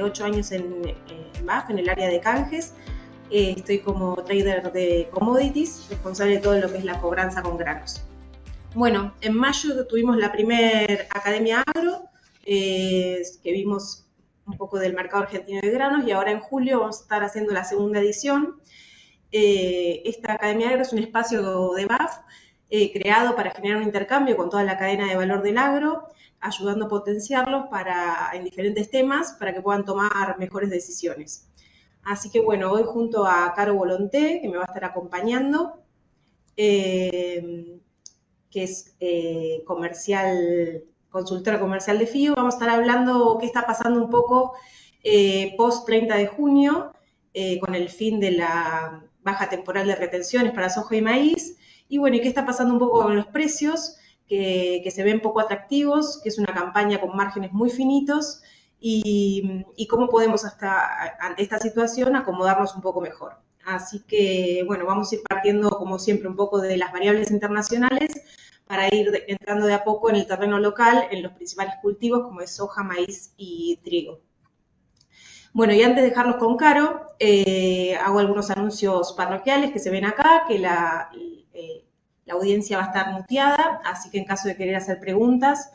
8 años en BAF, en el área de canjes. Estoy como trader de commodities, responsable de todo lo que es la cobranza con granos. Bueno, en mayo tuvimos la primera Academia Agro, que vimos un poco del mercado argentino de granos, y ahora en julio vamos a estar haciendo la segunda edición. Esta Academia Agro es un espacio de BAF creado para generar un intercambio con toda la cadena de valor del agro, ayudando a potenciarlos en diferentes temas para que puedan tomar mejores decisiones. Así que bueno, hoy junto a Caro Volonté, que me va a estar acompañando, que es consultora comercial de FIO, vamos a estar hablando qué está pasando un poco post 30 de junio, con el fin de la baja temporal de retenciones para soja y maíz, y bueno, y qué está pasando un poco con los precios, que se ven poco atractivos, que es una campaña con márgenes muy finitos, y cómo podemos ante esta situación acomodarnos un poco mejor. Así que, bueno, vamos a ir partiendo, como siempre, un poco de las variables internacionales para ir entrando de a poco en el terreno local, en los principales cultivos como es soja, maíz y trigo. Bueno, y antes de dejarlos con Caro, hago algunos anuncios parroquiales que se ven acá, que la audiencia va a estar muteada, así que en caso de querer hacer preguntas,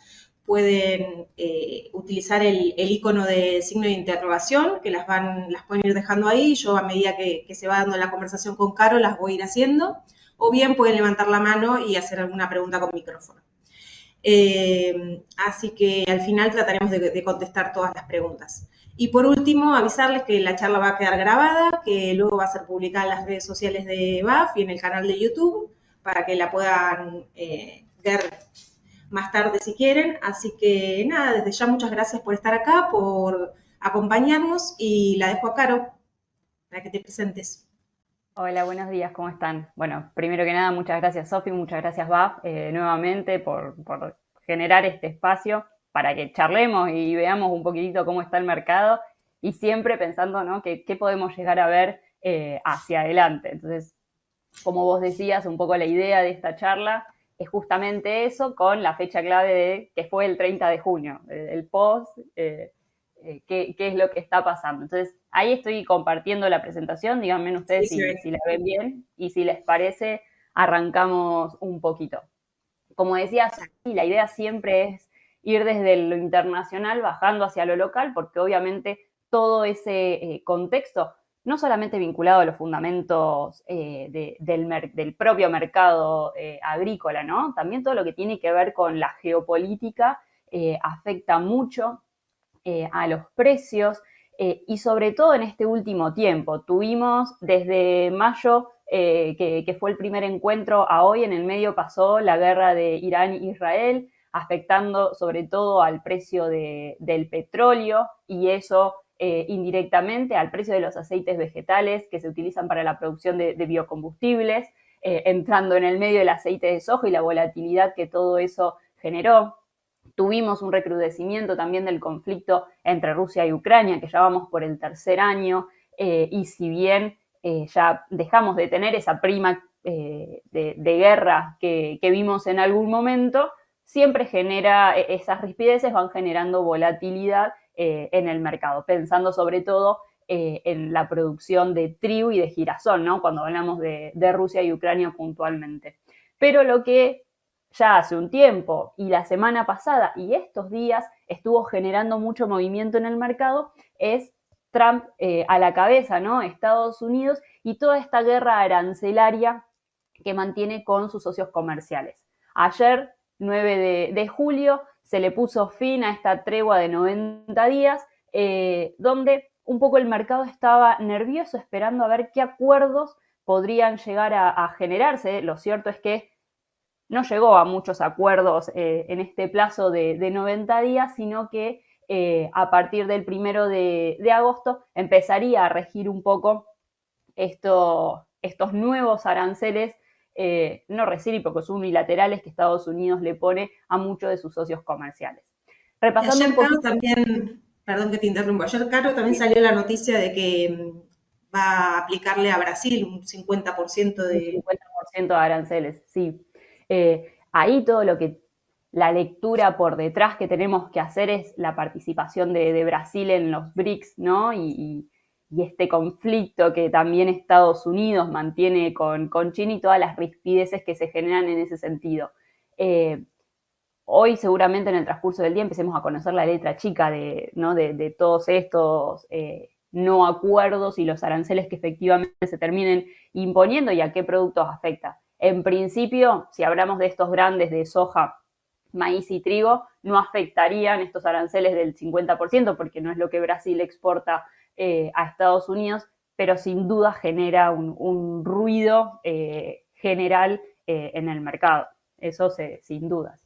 pueden utilizar el icono de signo de interrogación, que las pueden ir dejando ahí. Yo, a medida que se va dando la conversación con Caro, las voy a ir haciendo, o bien pueden levantar la mano y hacer alguna pregunta con micrófono. Así que al final trataremos de contestar todas las preguntas. Y por último, avisarles que la charla va a quedar grabada, que luego va a ser publicada en las redes sociales de BAF y en el canal de YouTube, para que la puedan ver más tarde si quieren. Así que nada, desde ya muchas gracias por estar acá, por acompañarnos, y la dejo a Caro para que te presentes. Hola, buenos días, ¿cómo están? Bueno, primero que nada, muchas gracias Sofi, muchas gracias BAF nuevamente por generar este espacio para que charlemos y veamos un poquitito cómo está el mercado, y siempre pensando, ¿no?, qué podemos llegar a ver hacia adelante. Entonces, como vos decías, un poco la idea de esta charla es justamente eso, con la fecha clave de que fue el 30 de junio, el post, qué es lo que está pasando. Entonces, ahí estoy compartiendo la presentación, díganme ustedes si la ven bien, y si les parece, arrancamos un poquito. Como decía Sofi, la idea siempre es ir desde lo internacional bajando hacia lo local, porque obviamente todo ese contexto, no solamente vinculado a los fundamentos del propio mercado agrícola, ¿no? También todo lo que tiene que ver con la geopolítica afecta mucho a los precios, y sobre todo en este último tiempo. Tuvimos desde mayo, que fue el primer encuentro, a hoy, en el medio pasó la guerra de Irán-Israel, afectando sobre todo al precio del petróleo, y eso indirectamente al precio de los aceites vegetales que se utilizan para la producción de biocombustibles, entrando en el medio el aceite de soja y la volatilidad que todo eso generó. Tuvimos un recrudecimiento también del conflicto entre Rusia y Ucrania, que ya vamos por el tercer año, y si bien ya dejamos de tener esa prima de guerra que vimos en algún momento, siempre genera, esas rispideces van generando volatilidad en el mercado, pensando sobre todo en la producción de trigo y de girasol, ¿no?, cuando hablamos de Rusia y Ucrania puntualmente. Pero lo que ya hace un tiempo y la semana pasada y estos días estuvo generando mucho movimiento en el mercado es Trump a la cabeza, ¿no?, Estados Unidos, y toda esta guerra arancelaria que mantiene con sus socios comerciales. Ayer, 9 de julio, se le puso fin a esta tregua de 90 días, donde un poco el mercado estaba nervioso esperando a ver qué acuerdos podrían llegar a generarse. Lo cierto es que no llegó a muchos acuerdos en este plazo de 90 días, sino que a partir del 1 de agosto empezaría a regir un poco estos nuevos aranceles no recíprocos, unilaterales, que Estados Unidos le pone a muchos de sus socios comerciales. Repasando ayer, un poquito, Caro, también, perdón que te interrumpo, ayer, Caro, también salió la noticia de que va a aplicarle a Brasil un 50% de... Un 50% de aranceles, sí. Ahí todo lo que la lectura por detrás que tenemos que hacer es la participación de Brasil en los BRICS, ¿no? Y este conflicto que también Estados Unidos mantiene con China y todas las rispideces que se generan en ese sentido. Hoy seguramente en el transcurso del día empecemos a conocer la letra chica ¿no? de todos estos no acuerdos y los aranceles que efectivamente se terminen imponiendo y a qué productos afecta. En principio, si hablamos de estos grandes de soja, maíz y trigo, no afectarían estos aranceles del 50% porque no es lo que Brasil exporta a Estados Unidos, pero sin duda genera un ruido general en el mercado. Eso sin dudas.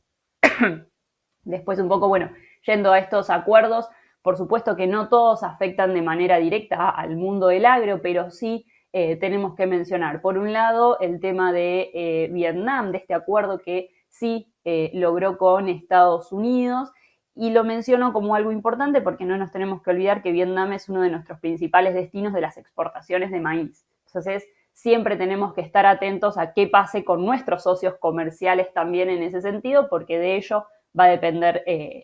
Después un poco, bueno, yendo a estos acuerdos, por supuesto que no todos afectan de manera directa al mundo del agro, pero sí tenemos que mencionar, por un lado, el tema de Vietnam, de este acuerdo que sí logró con Estados Unidos, y lo menciono como algo importante porque no nos tenemos que olvidar que Vietnam es uno de nuestros principales destinos de las exportaciones de maíz. Entonces, siempre tenemos que estar atentos a qué pase con nuestros socios comerciales también en ese sentido, porque de ello va a depender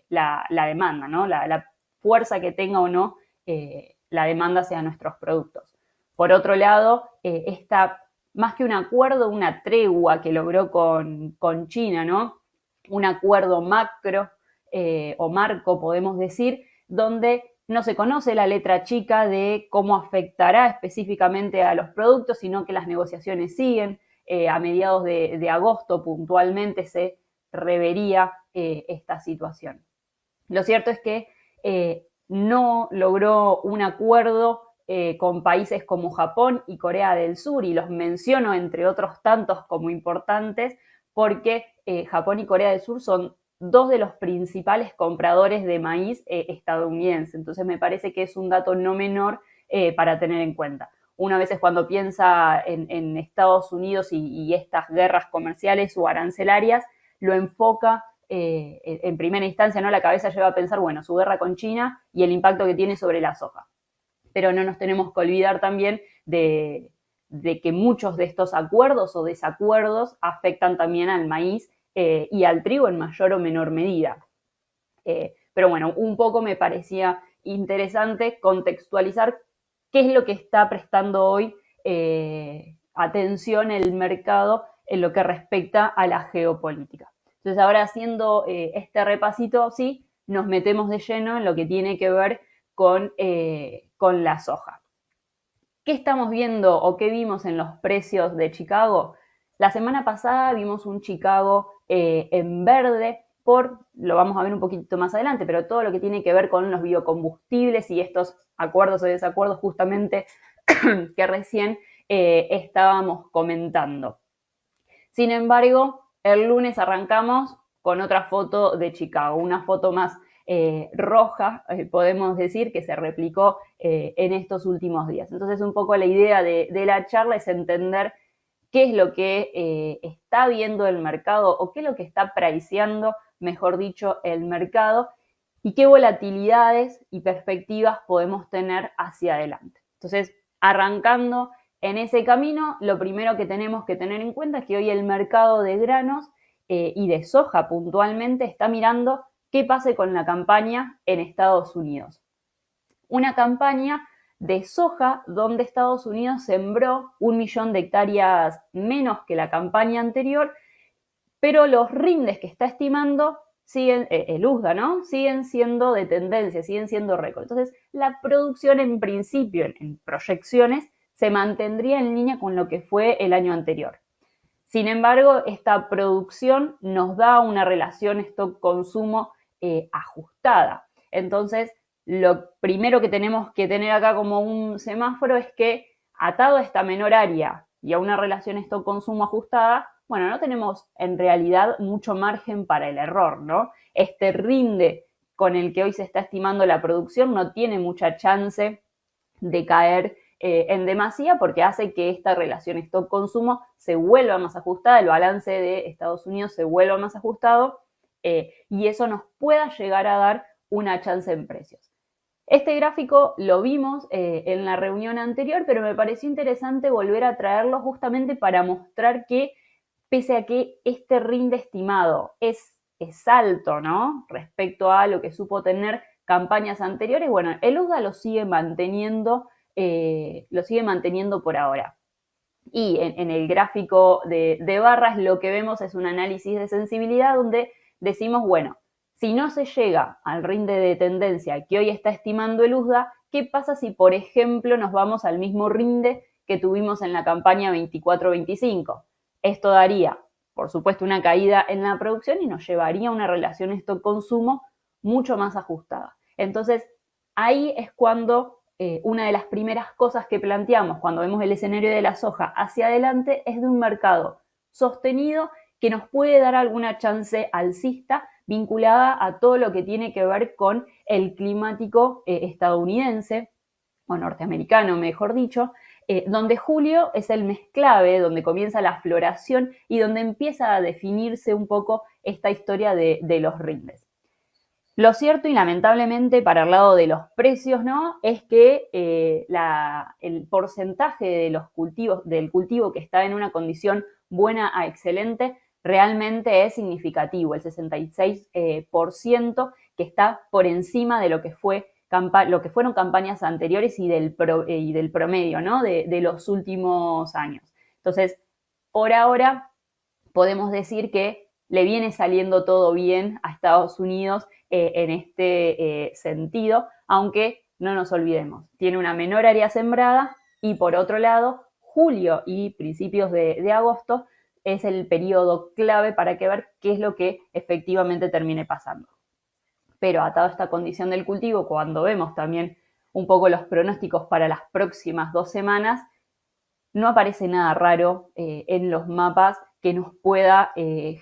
la demanda, ¿no? La fuerza que tenga o no la demanda hacia nuestros productos. Por otro lado, esta, más que un acuerdo, una tregua que logró con China, ¿no? Un acuerdo macro o marco, podemos decir, donde no se conoce la letra chica de cómo afectará específicamente a los productos, sino que las negociaciones siguen. A mediados de agosto puntualmente se revería esta situación. Lo cierto es que no logró un acuerdo con países como Japón y Corea del Sur, y los menciono entre otros tantos como importantes porque Japón y Corea del Sur son dos de los principales compradores de maíz estadounidense. Entonces me parece que es un dato no menor para tener en cuenta. Una vez es cuando piensa en Estados Unidos y estas guerras comerciales o arancelarias, lo enfoca en primera instancia, ¿no? La cabeza lleva a pensar, bueno, su guerra con China y el impacto que tiene sobre la soja. Pero no nos tenemos que olvidar también de que muchos de estos acuerdos o desacuerdos afectan también al maíz y al trigo en mayor o menor medida. Pero bueno, un poco me parecía interesante contextualizar qué es lo que está prestando hoy atención el mercado en lo que respecta a la geopolítica. Entonces ahora haciendo este repasito, sí, nos metemos de lleno en lo que tiene que ver con la soja. ¿Qué estamos viendo o qué vimos en los precios de Chicago? La semana pasada vimos un Chicago en verde lo vamos a ver un poquito más adelante, pero todo lo que tiene que ver con los biocombustibles y estos acuerdos o desacuerdos justamente que recién estábamos comentando. Sin embargo, el lunes arrancamos con otra foto de Chicago, una foto más roja, podemos decir, que se replicó en estos últimos días. Entonces, un poco la idea de la charla es entender qué es lo que está viendo el mercado o qué es lo que está priceando, mejor dicho, el mercado y qué volatilidades y perspectivas podemos tener hacia adelante. Entonces, arrancando en ese camino, lo primero que tenemos que tener en cuenta es que hoy el mercado de granos y de soja puntualmente está mirando qué pase con la campaña en Estados Unidos. Una campaña de soja donde Estados Unidos sembró 1 millón de hectáreas menos que la campaña anterior, pero los rindes que está estimando siguen, el USDA, ¿no? Siguen siendo de tendencia, siguen siendo récord. Entonces, la producción en principio, en proyecciones, se mantendría en línea con lo que fue el año anterior. Sin embargo, esta producción nos da una relación stock-consumo ajustada. Entonces, lo primero que tenemos que tener acá como un semáforo es que atado a esta menor área y a una relación stock-consumo ajustada, bueno, no tenemos en realidad mucho margen para el error, ¿no? Este rinde con el que hoy se está estimando la producción no tiene mucha chance de caer en demasía porque hace que esta relación stock-consumo se vuelva más ajustada, el balance de Estados Unidos se vuelva más ajustado y eso nos pueda llegar a dar una chance en precios. Este gráfico lo vimos en la reunión anterior, pero me pareció interesante volver a traerlo justamente para mostrar que pese a que este rinde estimado es es alto, ¿no? Respecto a lo que supo tener campañas anteriores, bueno, el USDA lo sigue manteniendo por ahora. Y en el gráfico de barras lo que vemos es un análisis de sensibilidad donde decimos, bueno, si no se llega al rinde de tendencia que hoy está estimando el USDA, ¿qué pasa si, por ejemplo, nos vamos al mismo rinde que tuvimos en la campaña 24-25? Esto daría, por supuesto, una caída en la producción y nos llevaría a una relación stock-consumo mucho más ajustada. Entonces, ahí es cuando una de las primeras cosas que planteamos cuando vemos el escenario de la soja hacia adelante es de un mercado sostenido que nos puede dar alguna chance alcista vinculada a todo lo que tiene que ver con el climático estadounidense, o norteamericano, mejor dicho, donde julio es el mes clave, donde comienza la floración y donde empieza a definirse un poco esta historia de los rindes. Lo cierto y lamentablemente para el lado de los precios, ¿no? Es que el porcentaje de los cultivos, del cultivo que está en una condición buena a excelente, realmente es significativo, el 66% que está por encima de lo que fueron campañas anteriores y del promedio, ¿no? de los últimos años. Entonces, por ahora podemos decir que le viene saliendo todo bien a Estados Unidos en este sentido, aunque no nos olvidemos, tiene una menor área sembrada y por otro lado, julio y principios de agosto es el periodo clave para ver qué es lo que efectivamente termine pasando. Pero atado a esta condición del cultivo, cuando vemos también un poco los pronósticos para las próximas 2 semanas, no aparece nada raro en los mapas que nos pueda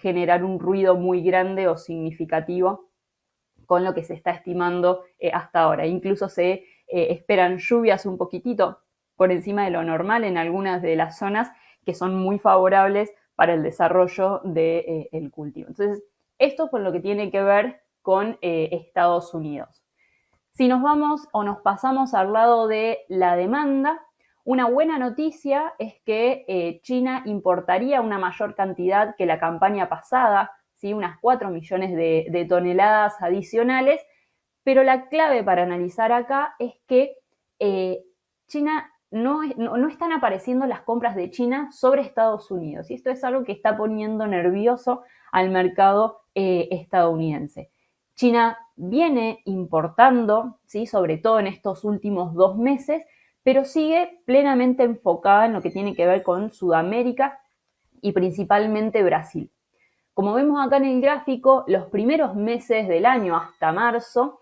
generar un ruido muy grande o significativo con lo que se está estimando hasta ahora. Incluso se esperan lluvias un poquitito por encima de lo normal en algunas de las zonas que son muy favorables para el desarrollo del cultivo. Entonces, esto por lo que tiene que ver con Estados Unidos. Si nos vamos o nos pasamos al lado de la demanda, una buena noticia es que China importaría una mayor cantidad que la campaña pasada, ¿sí? Unas 4 millones de toneladas adicionales, pero la clave para analizar acá es que China no están apareciendo las compras de China sobre Estados Unidos, y esto es algo que está poniendo nervioso al mercado estadounidense. China viene importando, ¿sí? Sobre todo en estos últimos 2 meses, pero sigue plenamente enfocada en lo que tiene que ver con Sudamérica y principalmente Brasil. Como vemos acá en el gráfico, los primeros meses del año hasta marzo,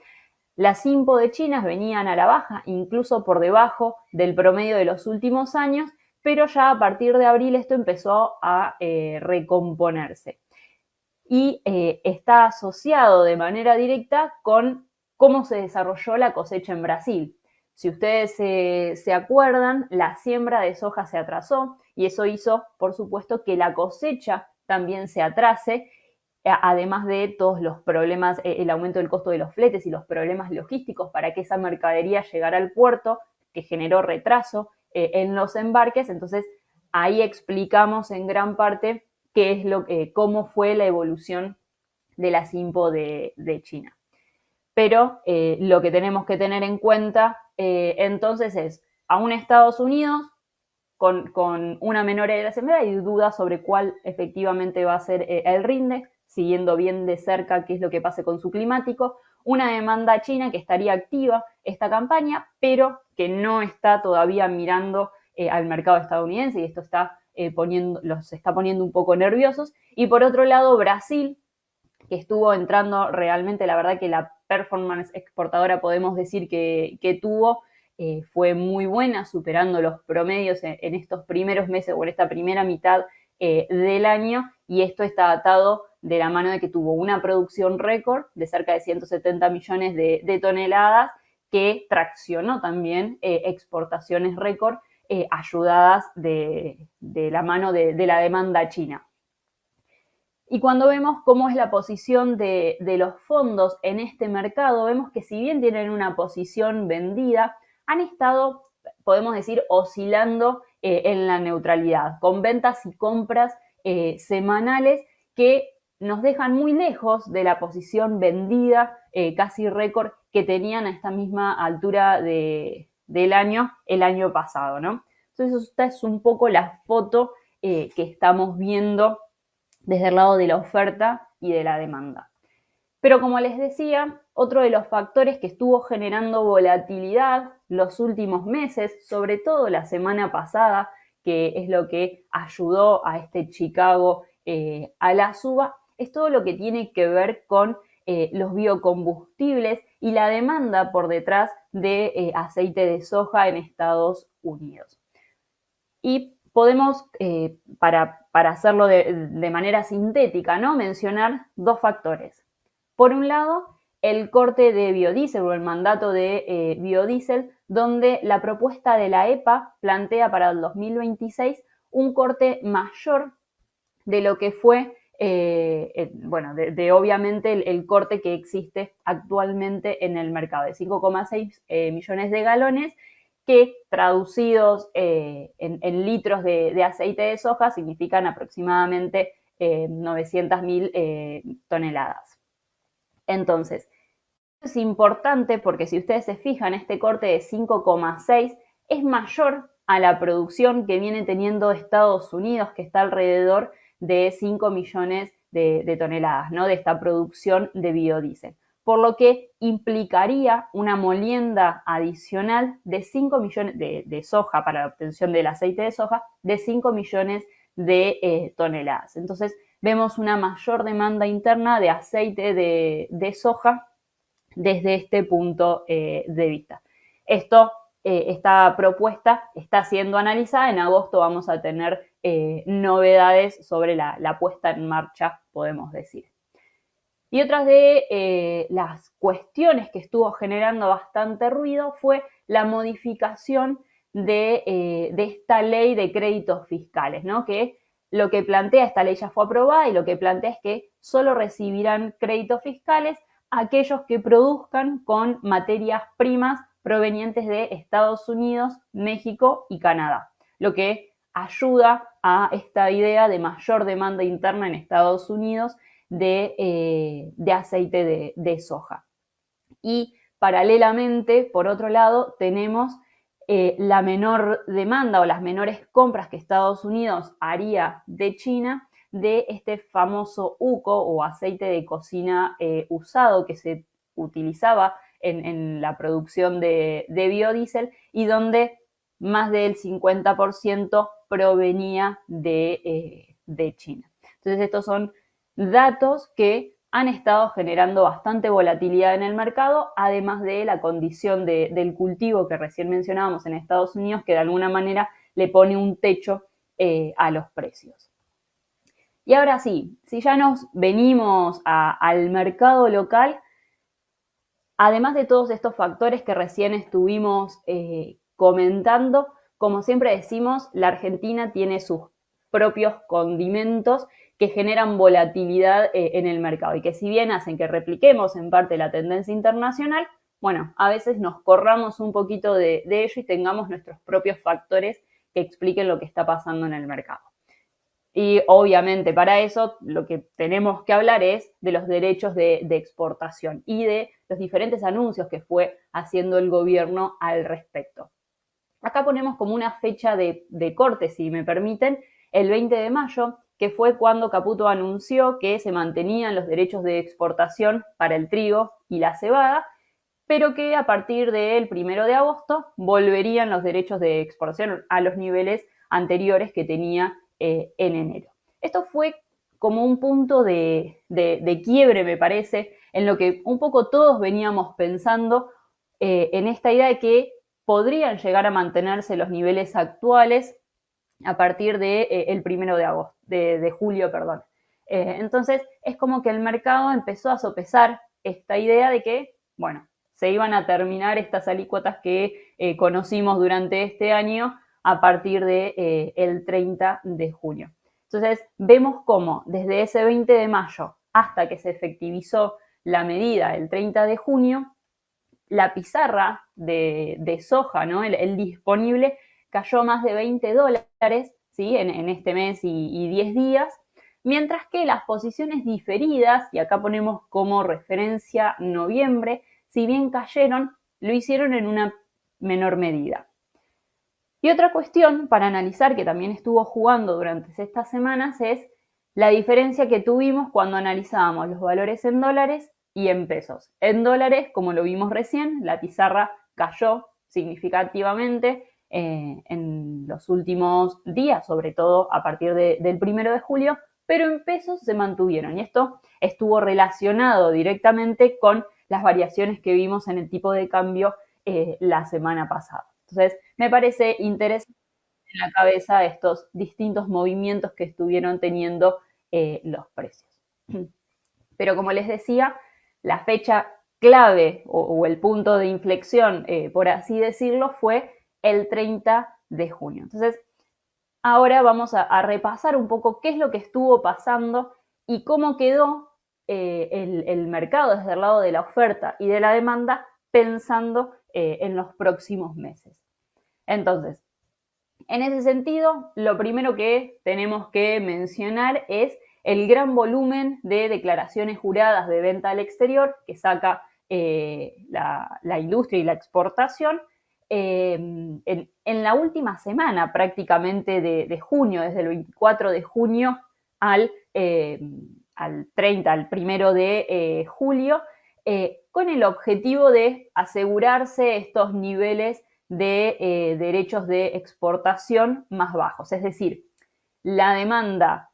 las INPO de China venían a la baja, incluso por debajo del promedio de los últimos años, pero ya a partir de abril esto empezó a recomponerse. Y está asociado de manera directa con cómo se desarrolló la cosecha en Brasil. Si ustedes se acuerdan, la siembra de soja se atrasó y eso hizo, por supuesto, que la cosecha también se atrase, además de todos los problemas, el aumento del costo de los fletes y los problemas logísticos para que esa mercadería llegara al puerto, que generó retraso en los embarques. Entonces, ahí explicamos en gran parte qué es cómo fue la evolución de la INPO de China. Pero lo que tenemos que tener en cuenta entonces es a un Estados Unidos con una menor área sembrada y dudas sobre cuál efectivamente va a ser el rinde, siguiendo bien de cerca qué es lo que pase con su climático, una demanda china que estaría activa esta campaña, pero que no está todavía mirando al mercado estadounidense, y esto los está poniendo un poco nerviosos. Y por otro lado, Brasil, que estuvo entrando realmente, la verdad que la performance exportadora podemos decir que tuvo fue muy buena, superando los promedios en estos primeros meses o en esta primera mitad del año, y esto está atado de la mano de que tuvo una producción récord de cerca de 170 millones de toneladas, que traccionó también exportaciones récord ayudadas de la mano de la demanda china. Y cuando vemos cómo es la posición de los fondos en este mercado, vemos que si bien tienen una posición vendida, han estado, podemos decir, oscilando en la neutralidad, con ventas y compras semanales que nos dejan muy lejos de la posición vendida casi récord que tenían a esta misma altura del año el año pasado, ¿no? Entonces esta es un poco la foto que estamos viendo desde el lado de la oferta y de la demanda. Pero como les decía, otro de los factores que estuvo generando volatilidad los últimos meses, sobre todo la semana pasada, que es lo que ayudó a este Chicago a la suba, es todo lo que tiene que ver con los biocombustibles y la demanda por detrás de aceite de soja en Estados Unidos. Y podemos, para hacerlo de manera sintética, ¿no?, mencionar dos factores. Por un lado, el corte de biodiesel o el mandato de biodiesel, donde la propuesta de la EPA plantea para el 2026 un corte mayor de lo que fue, bueno, obviamente el corte que existe actualmente en el mercado, de 5,6 millones de galones, que traducidos en litros de aceite de soja significan aproximadamente 900.000 toneladas. Entonces, es importante porque si ustedes se fijan, este corte de 5,6 es mayor a la producción que viene teniendo Estados Unidos, que está alrededor de 5 millones de toneladas, ¿no?, de esta producción de biodiesel. Por lo que implicaría una molienda adicional de 5 millones de soja para la obtención del aceite de soja, de 5 millones de toneladas. Entonces, vemos una mayor demanda interna de aceite de soja desde este punto de vista. Esta propuesta está siendo analizada. En agosto vamos a tener novedades sobre la puesta en marcha, podemos decir. Y otra de las cuestiones que estuvo generando bastante ruido fue la modificación de esta ley de créditos fiscales, ¿no?, que lo que plantea, esta ley ya fue aprobada y lo que plantea es que solo recibirán créditos fiscales aquellos que produzcan con materias primas provenientes de Estados Unidos, México y Canadá, lo que ayuda a esta idea de mayor demanda interna en Estados Unidos de aceite de soja. Y paralelamente, por otro lado, tenemos la menor demanda o las menores compras que Estados Unidos haría de China de este famoso UCO o aceite de cocina usado que se utilizaba en la producción de biodiesel y donde más del 50% provenía de China. Entonces estos son datos que han estado generando bastante volatilidad en el mercado, además de la condición del cultivo que recién mencionábamos en Estados Unidos, que de alguna manera le pone un techo a los precios. Y ahora sí, si ya nos venimos al mercado local, además de todos estos factores que recién estuvimos comentando, como siempre decimos, la Argentina tiene sus propios condimentos que generan volatilidad en el mercado y que si bien hacen que repliquemos en parte la tendencia internacional, bueno, a veces nos corramos un poquito de ello y tengamos nuestros propios factores que expliquen lo que está pasando en el mercado. Y obviamente para eso lo que tenemos que hablar es de los derechos de exportación y de los diferentes anuncios que fue haciendo el gobierno al respecto. Acá ponemos como una fecha de corte, si me permiten, el 20 de mayo, que fue cuando Caputo anunció que se mantenían los derechos de exportación para el trigo y la cebada, pero que a partir del 1 de agosto volverían los derechos de exportación a los niveles anteriores que tenía en enero. Esto fue como un punto de quiebre, me parece, en lo que un poco todos veníamos pensando en esta idea de que podrían llegar a mantenerse los niveles actuales a partir del 1 de julio. Entonces, es como que el mercado empezó a sopesar esta idea de que, bueno, se iban a terminar estas alícuotas que conocimos durante este año a partir del 30 de junio. Entonces, vemos cómo desde ese 20 de mayo hasta que se efectivizó la medida el 30 de junio, la pizarra de soja, ¿no?, el disponible, cayó más de $20, ¿sí?, en este mes y 10 días, mientras que las posiciones diferidas, y acá ponemos como referencia noviembre, si bien cayeron, lo hicieron en una menor medida. Y otra cuestión para analizar que también estuvo jugando durante estas semanas es la diferencia que tuvimos cuando analizábamos los valores en dólares y en pesos. En dólares, como lo vimos recién, la pizarra cayó significativamente en los últimos días, sobre todo a partir del 1 de julio, pero en pesos se mantuvieron y esto estuvo relacionado directamente con las variaciones que vimos en el tipo de cambio la semana pasada. Entonces, me parece interesante en la cabeza estos distintos movimientos que estuvieron teniendo los precios. Pero como les decía, la fecha clave o el punto de inflexión, por así decirlo, fue el 30 de junio. Entonces, ahora vamos a repasar un poco qué es lo que estuvo pasando y cómo quedó el mercado desde el lado de la oferta y de la demanda pensando en los próximos meses. Entonces, en ese sentido, lo primero que tenemos que mencionar es el gran volumen de declaraciones juradas de venta al exterior que saca la industria y la exportación en la última semana prácticamente de junio, desde el 24 de junio al 30, al 1 de julio, con el objetivo de asegurarse estos niveles de derechos de exportación más bajos. Es decir, la demanda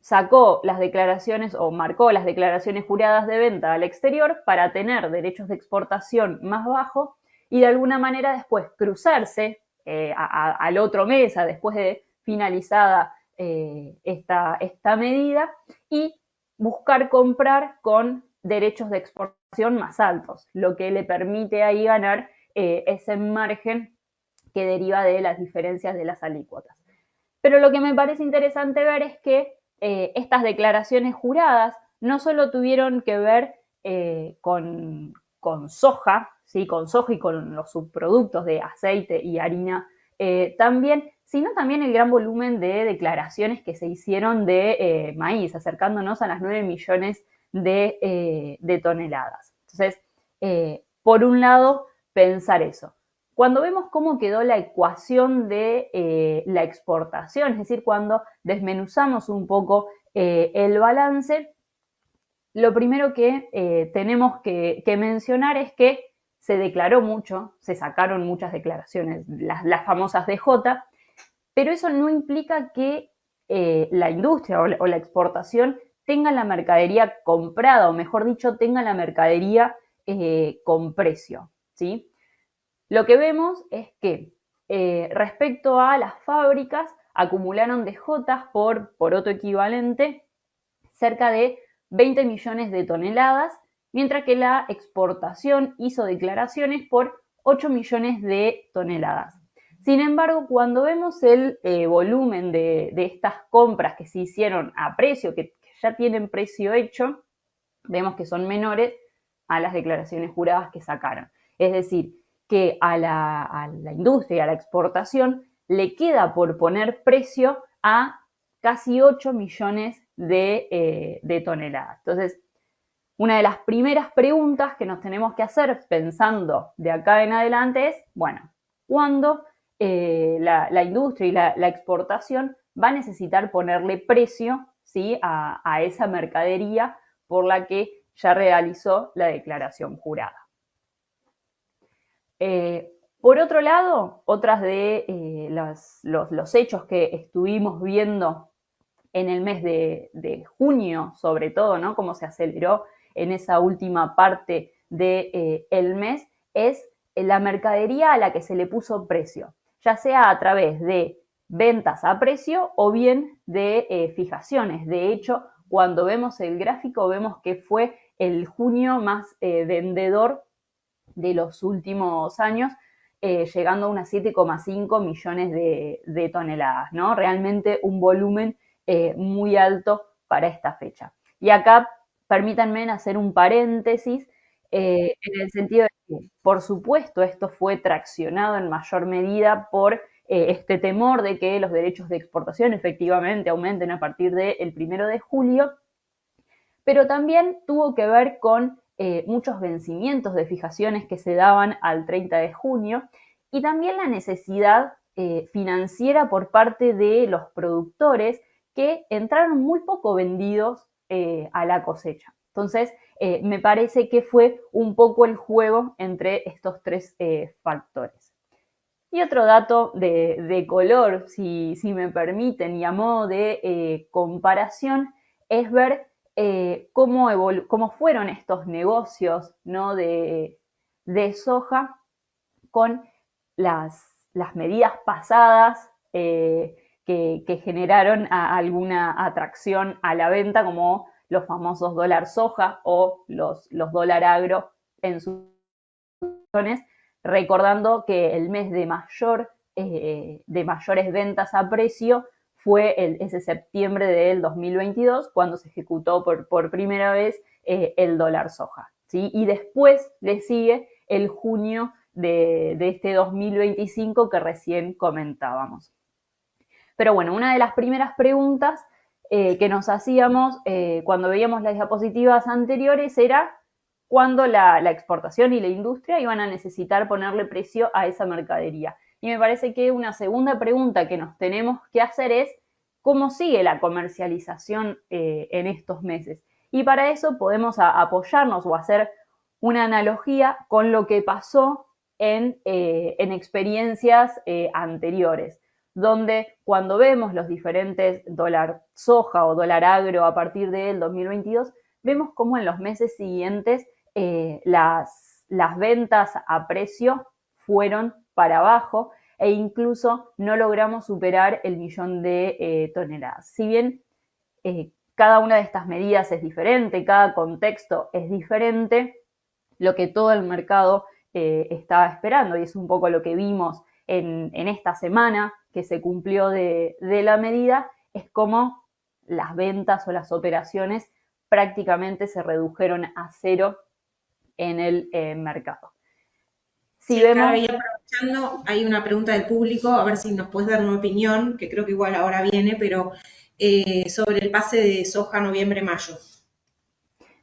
sacó las declaraciones o marcó las declaraciones juradas de venta al exterior para tener derechos de exportación más bajos y de alguna manera después cruzarse al otro mes, después de finalizada esta medida, y buscar comprar con derechos de exportación más altos, lo que le permite ahí ganar ese margen que deriva de las diferencias de las alícuotas. Pero lo que me parece interesante ver es que estas declaraciones juradas no solo tuvieron que ver con soja, ¿sí? Con soja y con los subproductos de aceite y harina también, sino también el gran volumen de declaraciones que se hicieron de maíz, acercándonos a las 9 millones de toneladas. Entonces, por un lado, pensar eso. Cuando vemos cómo quedó la ecuación de la exportación, es decir, cuando desmenuzamos un poco el balance, lo primero que tenemos que mencionar es que se declaró mucho, se sacaron muchas declaraciones, las famosas DJ, pero eso no implica que la industria o la exportación tenga la mercadería comprada, o mejor dicho, tenga la mercadería con precio, ¿sí? Lo que vemos es que respecto a las fábricas, acumularon DJs por otro equivalente cerca de 20 millones de toneladas, mientras que la exportación hizo declaraciones por 8 millones de toneladas. Sin embargo, cuando vemos el volumen de estas compras que se hicieron a precio, que ya tienen precio hecho, vemos que son menores a las declaraciones juradas que sacaron. Es decir, que a la industria y a la exportación le queda por poner precio a casi 8 millones de toneladas. Entonces, una de las primeras preguntas que nos tenemos que hacer pensando de acá en adelante es, bueno, ¿cuándo la industria y la exportación va a necesitar ponerle precio, ¿sí? a esa mercadería por la que ya realizó la declaración jurada? Por otro lado, otras de los hechos que estuvimos viendo en el mes de junio, sobre todo, ¿no? Cómo se aceleró en esa última parte del mes, es la mercadería a la que se le puso precio, ya sea a través de ventas a precio o bien de fijaciones. De hecho, cuando vemos el gráfico, vemos que fue el junio más vendedor de los últimos años, llegando a unas 7,5 millones de toneladas, ¿no? Realmente un volumen muy alto para esta fecha. Y acá permítanme hacer un paréntesis en el sentido de que, por supuesto, esto fue traccionado en mayor medida por este temor de que los derechos de exportación efectivamente aumenten a partir del 1 de julio, pero también tuvo que ver con muchos vencimientos de fijaciones que se daban al 30 de junio y también la necesidad financiera por parte de los productores que entraron muy poco vendidos a la cosecha. Entonces, me parece que fue un poco el juego entre estos tres factores. Y otro dato de color, si me permiten, y a modo de comparación, es ver cómo fueron estos negocios, ¿no? de soja con las medidas pasadas que generaron alguna atracción a la venta, como los famosos dólar soja o los dólar agro en sus acciones, recordando que el mes de mayores ventas a precio fue ese septiembre del 2022, cuando se ejecutó por primera vez el dólar soja, ¿sí? Y después le sigue el junio de este 2025 que recién comentábamos. Pero bueno, una de las primeras preguntas que nos hacíamos cuando veíamos las diapositivas anteriores era cuándo la exportación y la industria iban a necesitar ponerle precio a esa mercadería. Y me parece que una segunda pregunta que nos tenemos que hacer es cómo sigue la comercialización en estos meses. Y para eso podemos apoyarnos o hacer una analogía con lo que pasó en experiencias anteriores, donde cuando vemos los diferentes dólar soja o dólar agro a partir del 2022, vemos cómo en los meses siguientes las ventas a precio fueron para abajo e incluso no logramos superar el 1.000.000 de toneladas. Si bien cada una de estas medidas es diferente, cada contexto es diferente, lo que todo el mercado estaba esperando, y es un poco lo que vimos en esta semana que se cumplió de la medida, es como las ventas o las operaciones prácticamente se redujeron a cero en el mercado. Si vemos... Ahí aprovechando, hay una pregunta del público, a ver si nos puedes dar una opinión, que creo que igual ahora viene, pero sobre el pase de soja noviembre-mayo.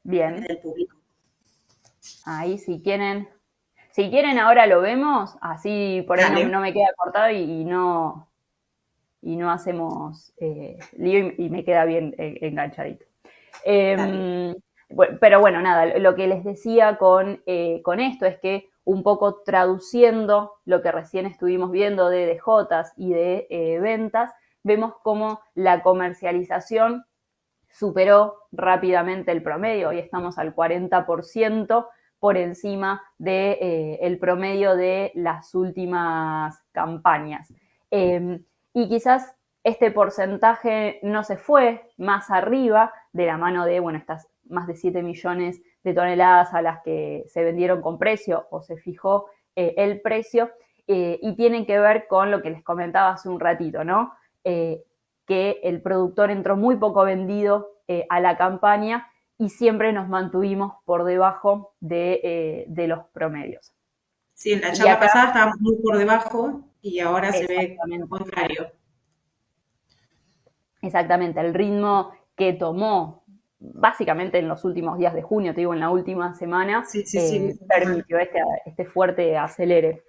Bien. Del público. Ahí si quieren ahora lo vemos, así por ahí no me queda cortado y no hacemos lío y me queda bien enganchadito. Pero bueno, nada, lo que les decía con esto es que un poco traduciendo lo que recién estuvimos viendo de DJs y de ventas, vemos cómo la comercialización superó rápidamente el promedio. Hoy estamos al 40% por encima del promedio de las últimas campañas. Y quizás este porcentaje no se fue más arriba de la mano de, estas más de 7 millones de toneladas a las que se vendieron con precio o se fijó el precio, y tiene que ver con lo que les comentaba hace un ratito, ¿no? Que el productor entró muy poco vendido a la campaña y siempre nos mantuvimos por debajo de los promedios. Sí, en la charla pasada estábamos muy por debajo y ahora se ve lo contrario. Exactamente, el ritmo que tomó básicamente en los últimos días de junio, te digo, en la última semana, permitió este fuerte acelere.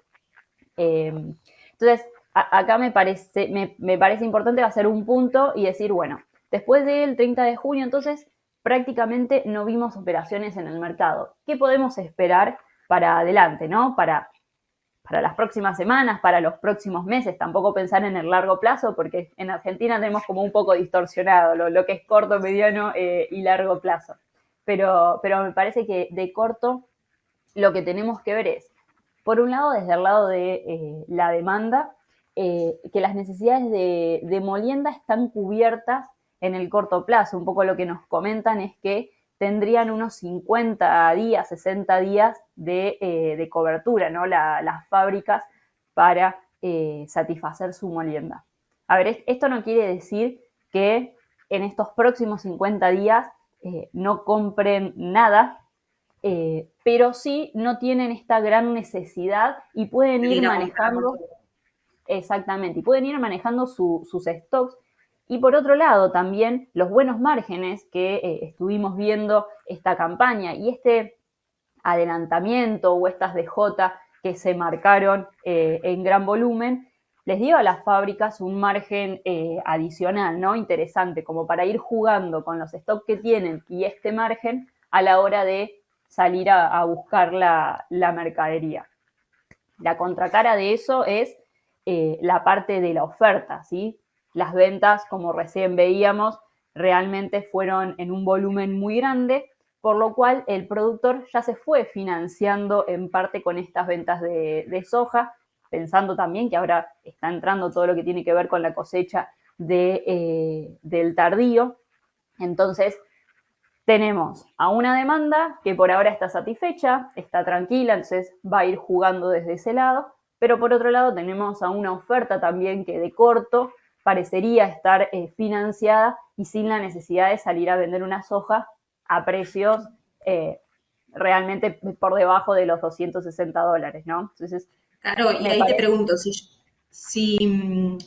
Entonces, acá me parece importante hacer un punto y decir, bueno, después del 30 de junio, entonces, prácticamente no vimos operaciones en el mercado. ¿Qué podemos esperar para adelante, no? Para las próximas semanas, para los próximos meses, tampoco pensar en el largo plazo, porque en Argentina tenemos como un poco distorsionado lo que es corto, mediano y largo plazo. Pero me parece que de corto lo que tenemos que ver es, por un lado, desde el lado de la demanda, que las necesidades de molienda están cubiertas en el corto plazo. Un poco lo que nos comentan es que tendrían unos 50 días, 60 días de cobertura, ¿no? Las fábricas para satisfacer su molienda. A ver, esto no quiere decir que en estos próximos 50 días no compren nada, pero sí no tienen esta gran necesidad y pueden ir manejando. Exactamente, y pueden ir manejando sus stocks. Y por otro lado, también los buenos márgenes que estuvimos viendo esta campaña y este adelantamiento o estas DJ que se marcaron en gran volumen, les dio a las fábricas un margen adicional, ¿no? Interesante, como para ir jugando con los stocks que tienen y este margen a la hora de salir a buscar la mercadería. La contracara de eso es la parte de la oferta, ¿sí? Las ventas, como recién veíamos, realmente fueron en un volumen muy grande, por lo cual el productor ya se fue financiando en parte con estas ventas de soja, pensando también que ahora está entrando todo lo que tiene que ver con la cosecha del tardío. Entonces, tenemos a una demanda que por ahora está satisfecha, está tranquila, entonces va a ir jugando desde ese lado, pero por otro lado tenemos a una oferta también que de corto parecería estar financiada y sin la necesidad de salir a vender una soja a precios realmente por debajo de los $260, ¿no? Entonces, Claro, y me ahí te parece... pregunto, si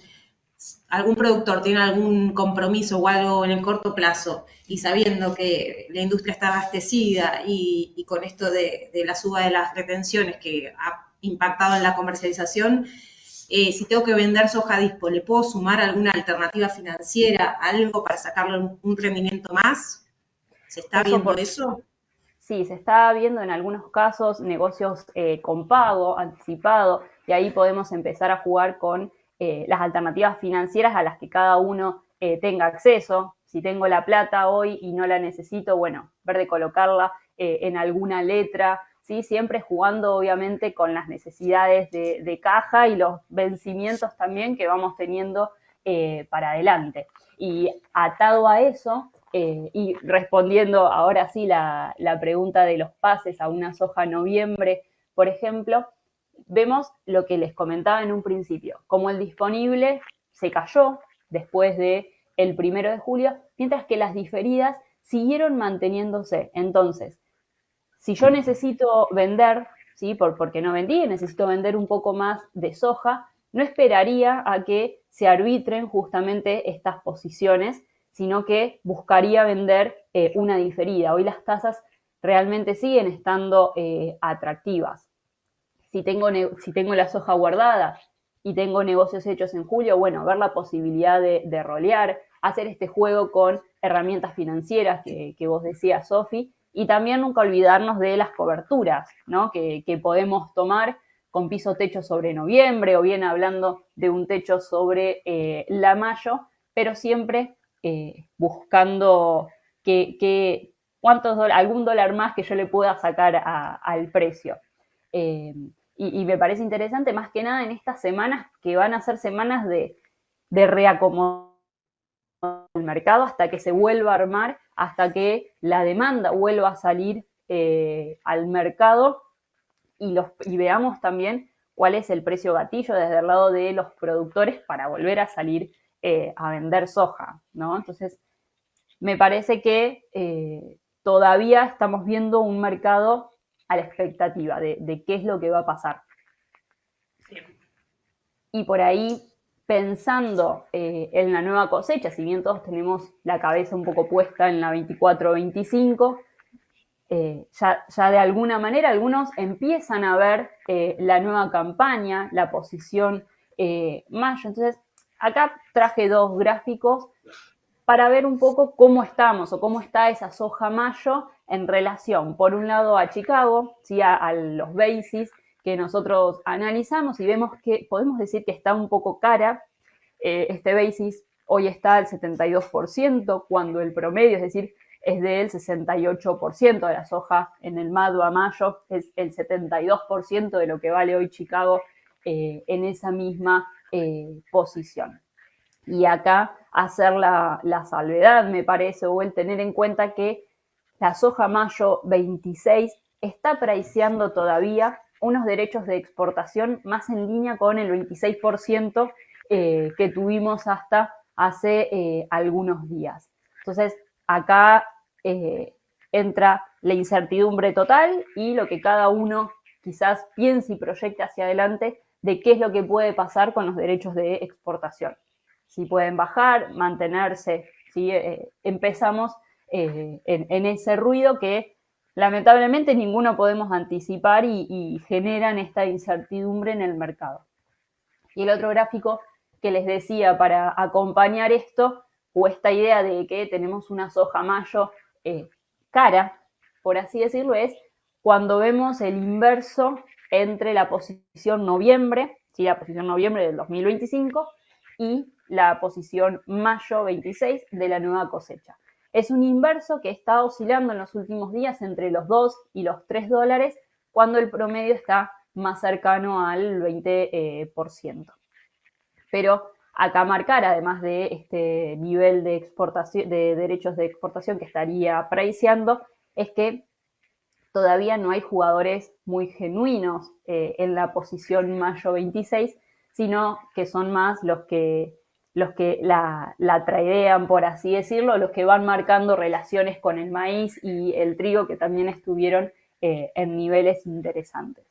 algún productor tiene algún compromiso o algo en el corto plazo y sabiendo que la industria está abastecida y con esto de la suba de las retenciones que ha impactado en la comercialización, si tengo que vender soja dispo, ¿le puedo sumar alguna alternativa financiera, algo para sacarle un rendimiento más? ¿Se está Eso viendo por eso? Sí, se está viendo en algunos casos negocios con pago anticipado y ahí podemos empezar a jugar con las alternativas financieras a las que cada uno tenga acceso. Si tengo la plata hoy y no la necesito, bueno, ver de colocarla en alguna letra, ¿sí? Siempre jugando obviamente con las necesidades de caja y los vencimientos también que vamos teniendo para adelante. Y atado a eso, y respondiendo ahora sí la pregunta de los pases a una soja noviembre, por ejemplo, vemos lo que les comentaba en un principio, como el disponible se cayó después de el 1 de julio, mientras que las diferidas siguieron manteniéndose. Entonces, si yo necesito vender, ¿sí? Porque no vendí, necesito vender un poco más de soja, no esperaría a que se arbitren justamente estas posiciones, sino que buscaría vender una diferida. Hoy las tasas realmente siguen estando atractivas. Si tengo la soja guardada y tengo negocios hechos en julio, bueno, ver la posibilidad de rolear, hacer este juego con herramientas financieras que vos decías, Sofi, y también nunca olvidarnos de las coberturas, ¿no? Que podemos tomar con piso techo sobre noviembre o bien hablando de un techo sobre la mayo, pero siempre buscando algún dólar más que yo le pueda sacar al precio. Eh, y me parece interesante más que nada en estas semanas que van a ser semanas de reacomodar el mercado hasta que se vuelva a armar, hasta que la demanda vuelva a salir al mercado y veamos también cuál es el precio gatillo desde el lado de los productores para volver a salir a vender soja, ¿no? Entonces, me parece que todavía estamos viendo un mercado a la expectativa de qué es lo que va a pasar. Y por ahí, pensando en la nueva cosecha, si bien todos tenemos la cabeza un poco puesta en la 24-25, ya de alguna manera algunos empiezan a ver la nueva campaña, la posición mayo. Entonces, acá traje dos gráficos para ver un poco cómo estamos o cómo está esa soja mayo en relación, por un lado, a Chicago, ¿sí? a los basis que nosotros analizamos y vemos que podemos decir que está un poco cara. Este basis hoy está al 72%, cuando el promedio, es decir, es del 68% de la soja en el MADO a mayo, es el 72% de lo que vale hoy Chicago en esa misma posición. Y acá hacer la salvedad, me parece, o el tener en cuenta que la soja mayo 26 está priceando todavía unos derechos de exportación más en línea con el 26% que tuvimos hasta hace algunos días. Entonces, acá entra la incertidumbre total y lo que cada uno quizás piense y proyecte hacia adelante de qué es lo que puede pasar con los derechos de exportación. Si pueden bajar, mantenerse, ¿sí? Empezamos en ese ruido que lamentablemente ninguno podemos anticipar y generan esta incertidumbre en el mercado. Y el otro gráfico que les decía para acompañar esto, o esta idea de que tenemos una soja mayo cara, por así decirlo, es cuando vemos el inverso entre la posición noviembre, ¿sí? La posición noviembre del 2025 y la posición mayo 26 de la nueva cosecha. Es un inverso que está oscilando en los últimos días entre los 2 y los 3 dólares, cuando el promedio está más cercano al 20%. Pero acá marcar, además de este nivel de exportación, de derechos de exportación que estaría priceando, es que todavía no hay jugadores muy genuinos en la posición mayo 26, sino que son más los que la tradean, por así decirlo, los que van marcando relaciones con el maíz y el trigo, que también estuvieron en niveles interesantes.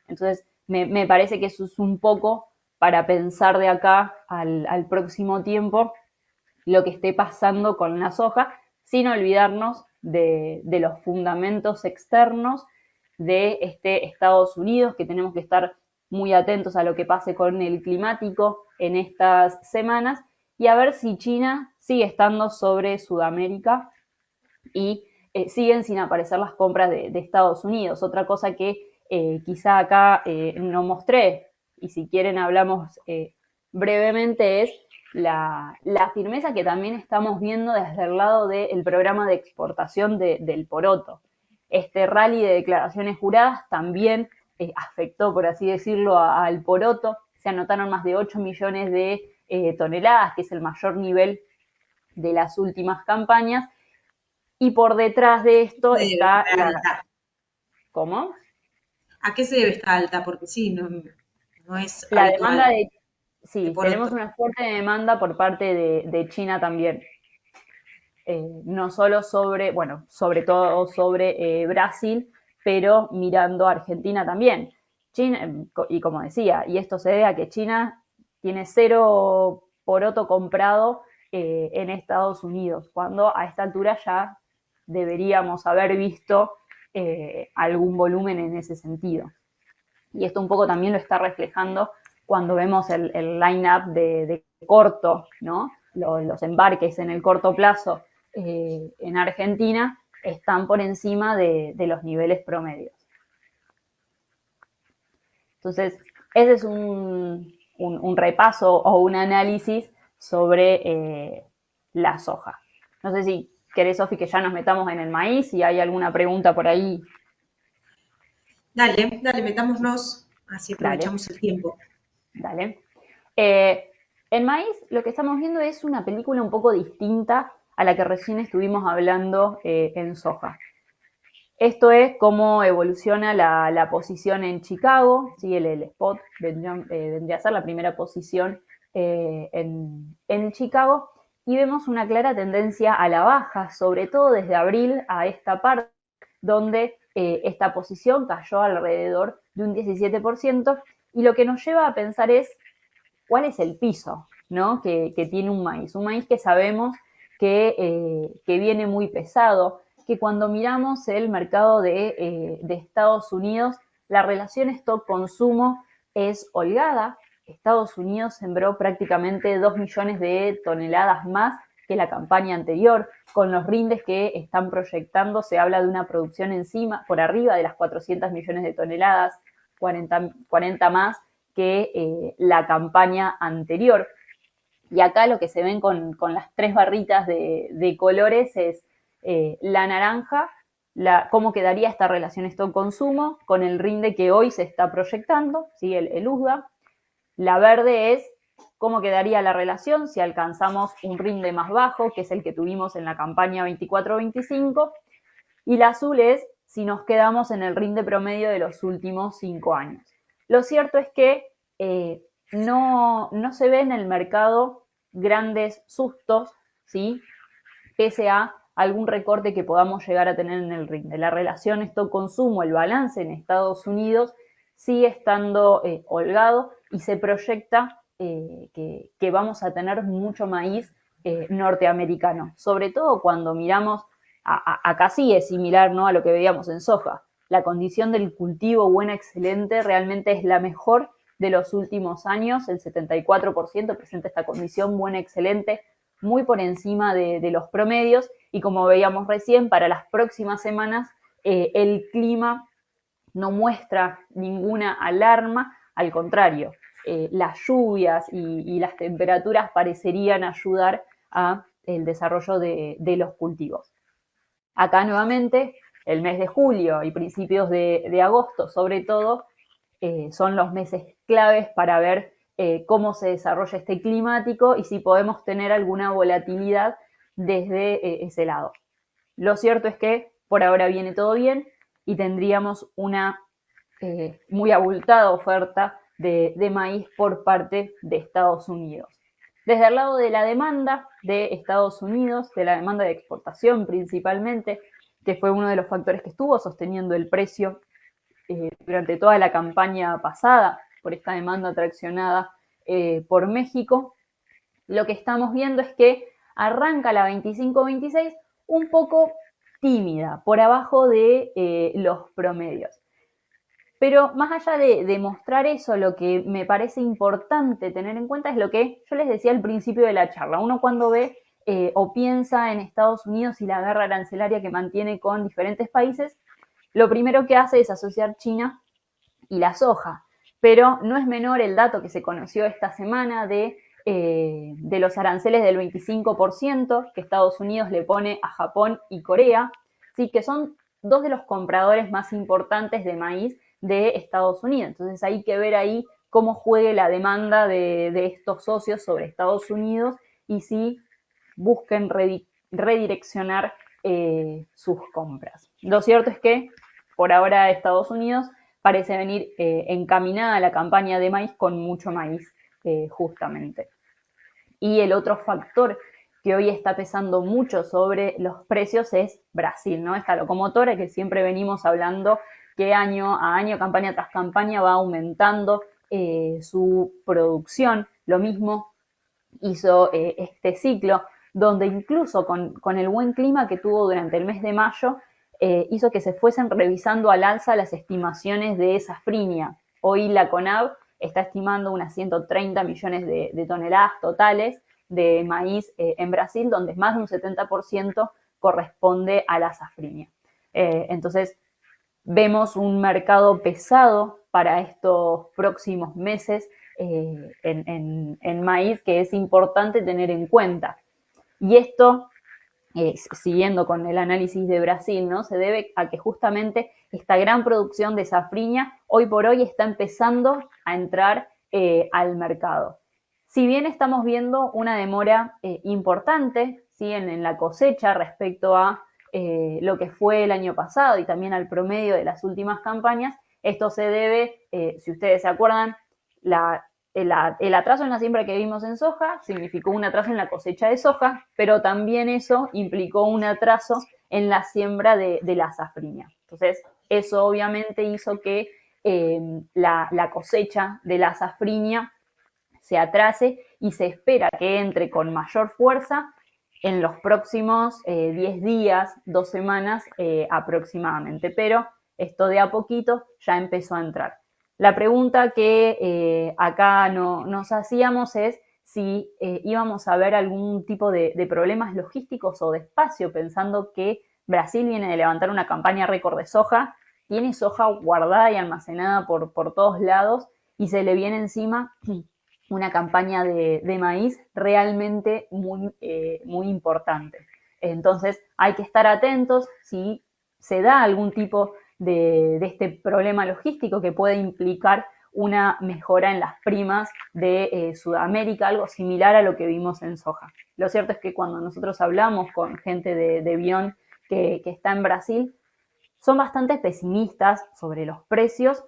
Entonces, me parece que eso es un poco para pensar de acá al próximo tiempo lo que esté pasando con la soja, sin olvidarnos de los fundamentos externos de Estados Unidos, que tenemos que estar muy atentos a lo que pase con el climático en estas semanas, y a ver si China sigue estando sobre Sudamérica y siguen sin aparecer las compras de Estados Unidos. Otra cosa que quizá acá no mostré, y si quieren hablamos brevemente, es la firmeza que también estamos viendo desde el lado del programa de exportación del poroto. Este rally de declaraciones juradas también afectó, por así decirlo, al poroto. Se anotaron más de 8 millones de toneladas, que es el mayor nivel de las últimas campañas, y por detrás de esto está alta? ¿Cómo? ¿A qué se debe esta alta? Porque sí, no, no es La demanda habitual de sí, tenemos poroto. una fuerte demanda por parte de China también. No solo sobre, bueno, sobre todo sobre Brasil, pero mirando a Argentina también. China, y como decía, y esto se debe a que China tiene cero poroto comprado en Estados Unidos, cuando a esta altura ya deberíamos haber visto algún volumen en ese sentido. Y esto un poco también lo está reflejando cuando vemos el line-up de corto, ¿no? Los embarques en el corto plazo en Argentina están por encima de los niveles promedios. Entonces, ese es un repaso o un análisis sobre la soja. No sé si querés, Sofi, que ya nos metamos en el maíz, si hay alguna pregunta por ahí. Dale, dale, metámonos, así Dale, aprovechamos el tiempo. dale. En Maíz lo que estamos viendo es una película un poco distinta a la que recién estuvimos hablando en soja. Esto es cómo evoluciona la posición en Chicago, ¿sí? El spot vendría a ser la primera posición en Chicago, y vemos una clara tendencia a la baja, sobre todo desde abril a esta parte, donde esta posición cayó alrededor de un 17%, y lo que nos lleva a pensar es cuál es el piso, ¿no? que tiene un maíz que sabemos que viene muy pesado, que cuando miramos el mercado de Estados Unidos, la relación stock-consumo es holgada. Estados Unidos sembró prácticamente 2 millones de toneladas más que la campaña anterior. Con los rindes que están proyectando, se habla de una producción encima, por arriba de las 400 millones de toneladas, 40 más que la campaña anterior. Y acá lo que se ven con las tres barritas de colores es la naranja, cómo quedaría esta relación stock-consumo con el rinde que hoy se está proyectando, ¿sí? el USDA. La verde es cómo quedaría la relación si alcanzamos un rinde más bajo, que es el que tuvimos en la campaña 24-25, y la azul es si nos quedamos en el rinde promedio de los últimos 5 años. Lo cierto es que no se ve en el mercado grandes sustos, ¿sí? Pese a algún recorte que podamos llegar a tener en el rinde. La relación stock-consumo, el balance en Estados Unidos, sigue estando holgado y se proyecta que vamos a tener mucho maíz norteamericano, sobre todo cuando miramos, acá sí es similar, ¿no?, a lo que veíamos en soja. La condición del cultivo buena, excelente, realmente es la mejor de los últimos años. El 74% presenta esta condición buena, excelente, muy por encima de los promedios, y como veíamos recién, para las próximas semanas el clima no muestra ninguna alarma, al contrario, las lluvias y las temperaturas parecerían ayudar a el desarrollo de los cultivos. Acá nuevamente, el mes de julio y principios de agosto, sobre todo, son los meses claves para ver cómo se desarrolla este climático y si podemos tener alguna volatilidad desde ese lado. Lo cierto es que por ahora viene todo bien y tendríamos una muy abultada oferta de maíz por parte de Estados Unidos. Desde el lado de la demanda de Estados Unidos, de la demanda de exportación principalmente, que fue uno de los factores que estuvo sosteniendo el precio durante toda la campaña pasada por esta demanda traccionada por México, lo que estamos viendo es que arranca la 25-26 un poco tímida, por abajo de los promedios. Pero más allá de mostrar eso, lo que me parece importante tener en cuenta es lo que yo les decía al principio de la charla. Uno cuando ve o piensa en Estados Unidos y la guerra arancelaria que mantiene con diferentes países, lo primero que hace es asociar China y la soja. Pero no es menor el dato que se conoció esta semana de los aranceles del 25% que Estados Unidos le pone a Japón y Corea, ¿sí?, que son dos de los compradores más importantes de maíz de Estados Unidos. Entonces hay que ver ahí cómo juegue la demanda de estos socios sobre Estados Unidos y si busquen redireccionar sus compras. Lo cierto es que por ahora Estados Unidos parece venir encaminada a la campaña de maíz con mucho maíz justamente. Y el otro factor que hoy está pesando mucho sobre los precios es Brasil, ¿no? Esta locomotora que siempre venimos hablando que año a año, campaña tras campaña, va aumentando su producción. Lo mismo hizo este ciclo, donde incluso con el buen clima que tuvo durante el mes de mayo, hizo que se fuesen revisando al alza las estimaciones de safrinha. Hoy la CONAB está estimando unas 130 millones de toneladas totales de maíz en Brasil, donde más de un 70% corresponde a la safrinha. Entonces, vemos un mercado pesado para estos próximos meses en maíz que es importante tener en cuenta. Y esto, siguiendo con el análisis de Brasil, ¿no?, se debe a que justamente esta gran producción de safrinha hoy por hoy está empezando a entrar al mercado. Si bien estamos viendo una demora importante, ¿sí?, en la cosecha respecto a lo que fue el año pasado y también al promedio de las últimas campañas, esto se debe, si ustedes se acuerdan, el atraso en la siembra que vimos en soja significó un atraso en la cosecha de soja, pero también eso implicó un atraso en la siembra de la safrinha. Entonces, eso obviamente hizo que la cosecha de la safrinha se atrase y se espera que entre con mayor fuerza en los próximos 10 días, 2 semanas aproximadamente, pero esto de a poquito ya empezó a entrar. La pregunta que acá nos hacíamos es si íbamos a ver algún tipo de problemas logísticos o de espacio, pensando que Brasil viene de levantar una campaña récord de soja, tiene soja guardada y almacenada por todos lados y se le viene encima una campaña de maíz realmente muy importante. Entonces hay que estar atentos si se da algún tipo de este problema logístico que puede implicar una mejora en las primas de Sudamérica, algo similar a lo que vimos en soja. Lo cierto es que cuando nosotros hablamos con gente de Bion que está en Brasil, son bastante pesimistas sobre los precios,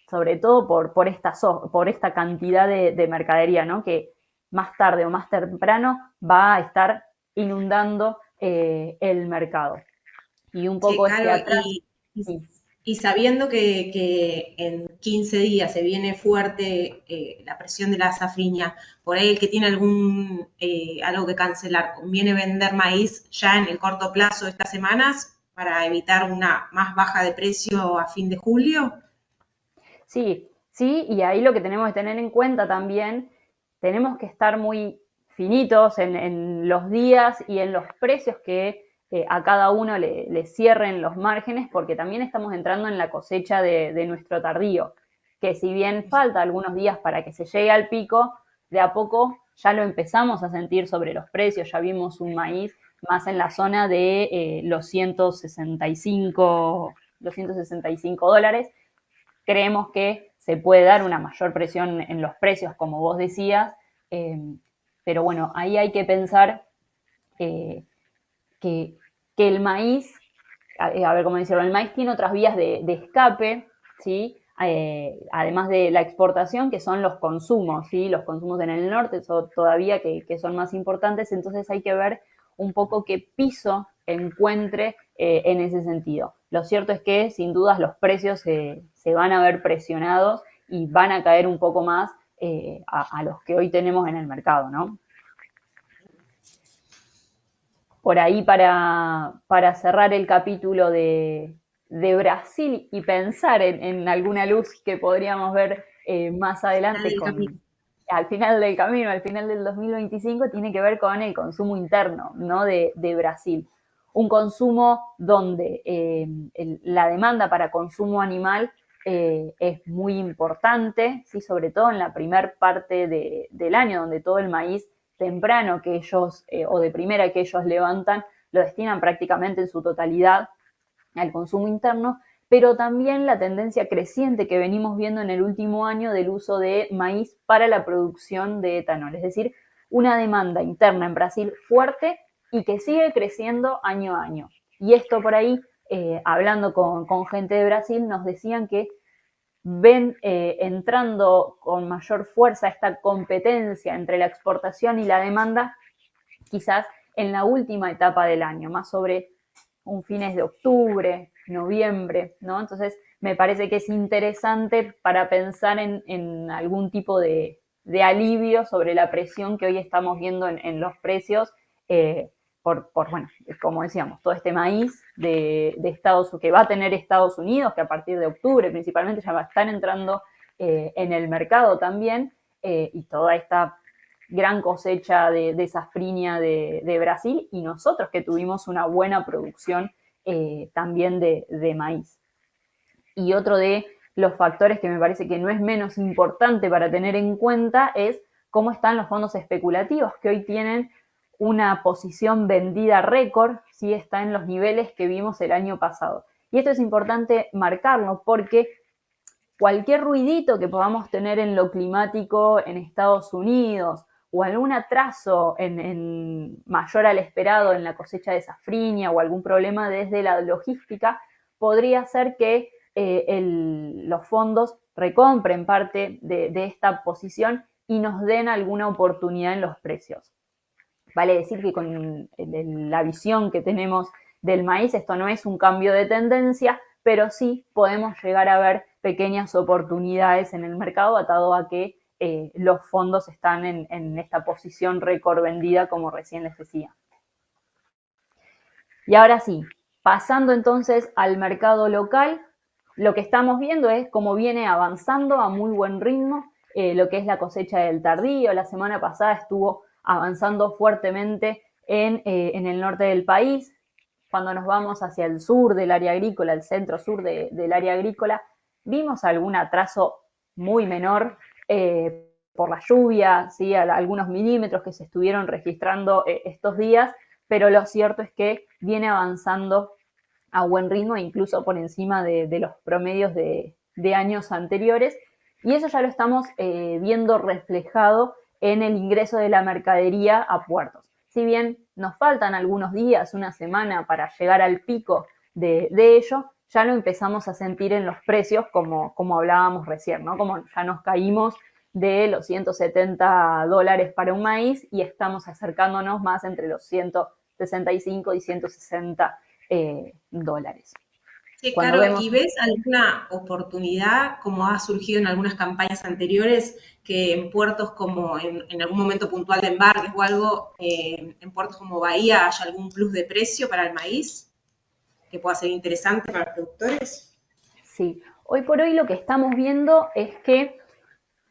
sobre todo por esta cantidad de mercadería, ¿no?, que más tarde o más temprano va a estar inundando el mercado. Y un poco Caro, este atraso. Sí. Y sabiendo que en 15 días se viene fuerte la presión de la safriña, por ahí el que tiene algo que cancelar, ¿conviene vender maíz ya en el corto plazo de estas semanas para evitar una más baja de precio a fin de julio? Sí, sí, y ahí lo que tenemos que tener en cuenta también, tenemos que estar muy finitos en los días y en los precios que a cada uno le cierren los márgenes, porque también estamos entrando en la cosecha de nuestro tardío, que si bien falta algunos días para que se llegue al pico, de a poco ya lo empezamos a sentir sobre los precios, ya vimos un maíz más en la zona de los 165 dólares. Creemos que se puede dar una mayor presión en los precios, como vos decías, eh, pero bueno, ahí hay que pensar eh, que, que, el maíz, a ver cómo decirlo, el maíz tiene otras vías de escape, ¿sí? Además de la exportación, que son los consumos, ¿sí? Los consumos en el norte son todavía que son más importantes, entonces hay que ver un poco qué piso encuentre en ese sentido. Lo cierto es que sin dudas los precios se van a ver presionados y van a caer un poco más a los que hoy tenemos en el mercado, ¿no? Por ahí para cerrar el capítulo de Brasil y pensar en alguna luz que podríamos ver más adelante al final del camino, al final del 2025, tiene que ver con el consumo interno, ¿no? de Brasil. Un consumo donde la demanda para consumo animal es muy importante, ¿sí? Sobre todo en la primer parte del año, donde todo el maíz temprano que ellos, o de primera que ellos levantan, lo destinan prácticamente en su totalidad al consumo interno, pero también la tendencia creciente que venimos viendo en el último año del uso de maíz para la producción de etanol, es decir, una demanda interna en Brasil fuerte y que sigue creciendo año a año. Y esto por ahí, hablando con gente de Brasil, nos decían que ven entrando con mayor fuerza esta competencia entre la exportación y la demanda, quizás en la última etapa del año, más sobre un fines de octubre, noviembre, ¿no? Entonces, me parece que es interesante para pensar en algún tipo de alivio sobre la presión que hoy estamos viendo en los precios, bueno, como decíamos, todo este maíz que va a tener Estados Unidos, que a partir de octubre principalmente ya va a estar entrando en el mercado también, y toda esta gran cosecha de safrinia de Brasil, y nosotros que tuvimos una buena producción también de maíz. Y otro de los factores que me parece que no es menos importante para tener en cuenta es cómo están los fondos especulativos, que hoy tienen una posición vendida récord, ¿sí? Está en los niveles que vimos el año pasado. Y esto es importante marcarlo porque cualquier ruidito que podamos tener en lo climático en Estados Unidos o algún atraso mayor al esperado en la cosecha de safrinia o algún problema desde la logística, podría ser que los fondos recompren parte de esta posición y nos den alguna oportunidad en los precios. Vale decir que con la visión que tenemos del maíz, esto no es un cambio de tendencia, pero sí podemos llegar a ver pequeñas oportunidades en el mercado atado a que los fondos están en esta posición récord vendida, como recién les decía. Y ahora sí, pasando entonces al mercado local, lo que estamos viendo es cómo viene avanzando a muy buen ritmo lo que es la cosecha del tardío. La semana pasada estuvo avanzando fuertemente en el norte del país. Cuando nos vamos hacia el sur del área agrícola, el centro sur del área agrícola, vimos algún atraso muy menor por la lluvia, ¿sí? Algunos milímetros que se estuvieron registrando estos días, pero lo cierto es que viene avanzando a buen ritmo, incluso por encima de los promedios de años anteriores, y eso ya lo estamos viendo reflejado en el ingreso de la mercadería a puertos. Si bien nos faltan algunos días, una semana para llegar al pico de ello, ya lo empezamos a sentir en los precios como hablábamos recién, ¿no? Como ya nos caímos de los 170 dólares para un maíz y estamos acercándonos más entre los 165 y 160 dólares. Sí, Cuando claro, vemos, ¿y ves alguna oportunidad, como ha surgido en algunas campañas anteriores, que en puertos como en algún momento puntual de embarques o algo, en puertos como Bahía haya algún plus de precio para el maíz que pueda ser interesante para los productores? sí, hoy por hoy lo que estamos viendo es que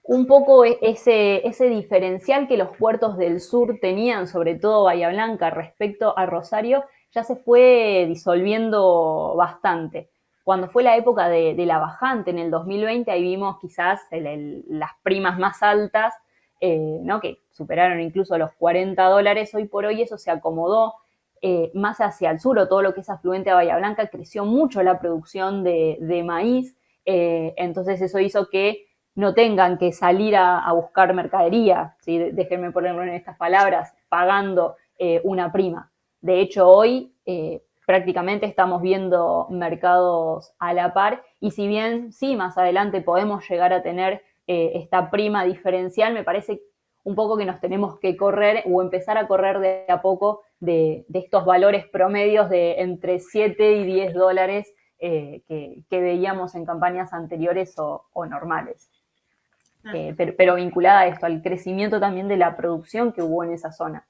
un poco ese diferencial que los puertos del sur tenían, sobre todo Bahía Blanca, respecto a Rosario, ya se fue disolviendo bastante. Cuando fue la época de la bajante en el 2020, ahí vimos quizás las primas más altas, ¿no? Que superaron incluso los $40. Hoy por hoy eso se acomodó más hacia el sur, o todo lo que es afluente a Bahía Blanca, creció mucho la producción de maíz, entonces eso hizo que no tengan que salir a buscar mercadería, ¿sí? Déjenme ponerlo en estas palabras, pagando una prima. De hecho, hoy prácticamente estamos viendo mercados a la par y si bien sí, más adelante podemos llegar a tener esta prima diferencial, me parece un poco que nos tenemos que correr o empezar a correr de a poco de estos valores promedios de entre 7 y $10 que veíamos en campañas anteriores o normales. Ah, Pero vinculada a esto, al crecimiento también de la producción que hubo en esa zona.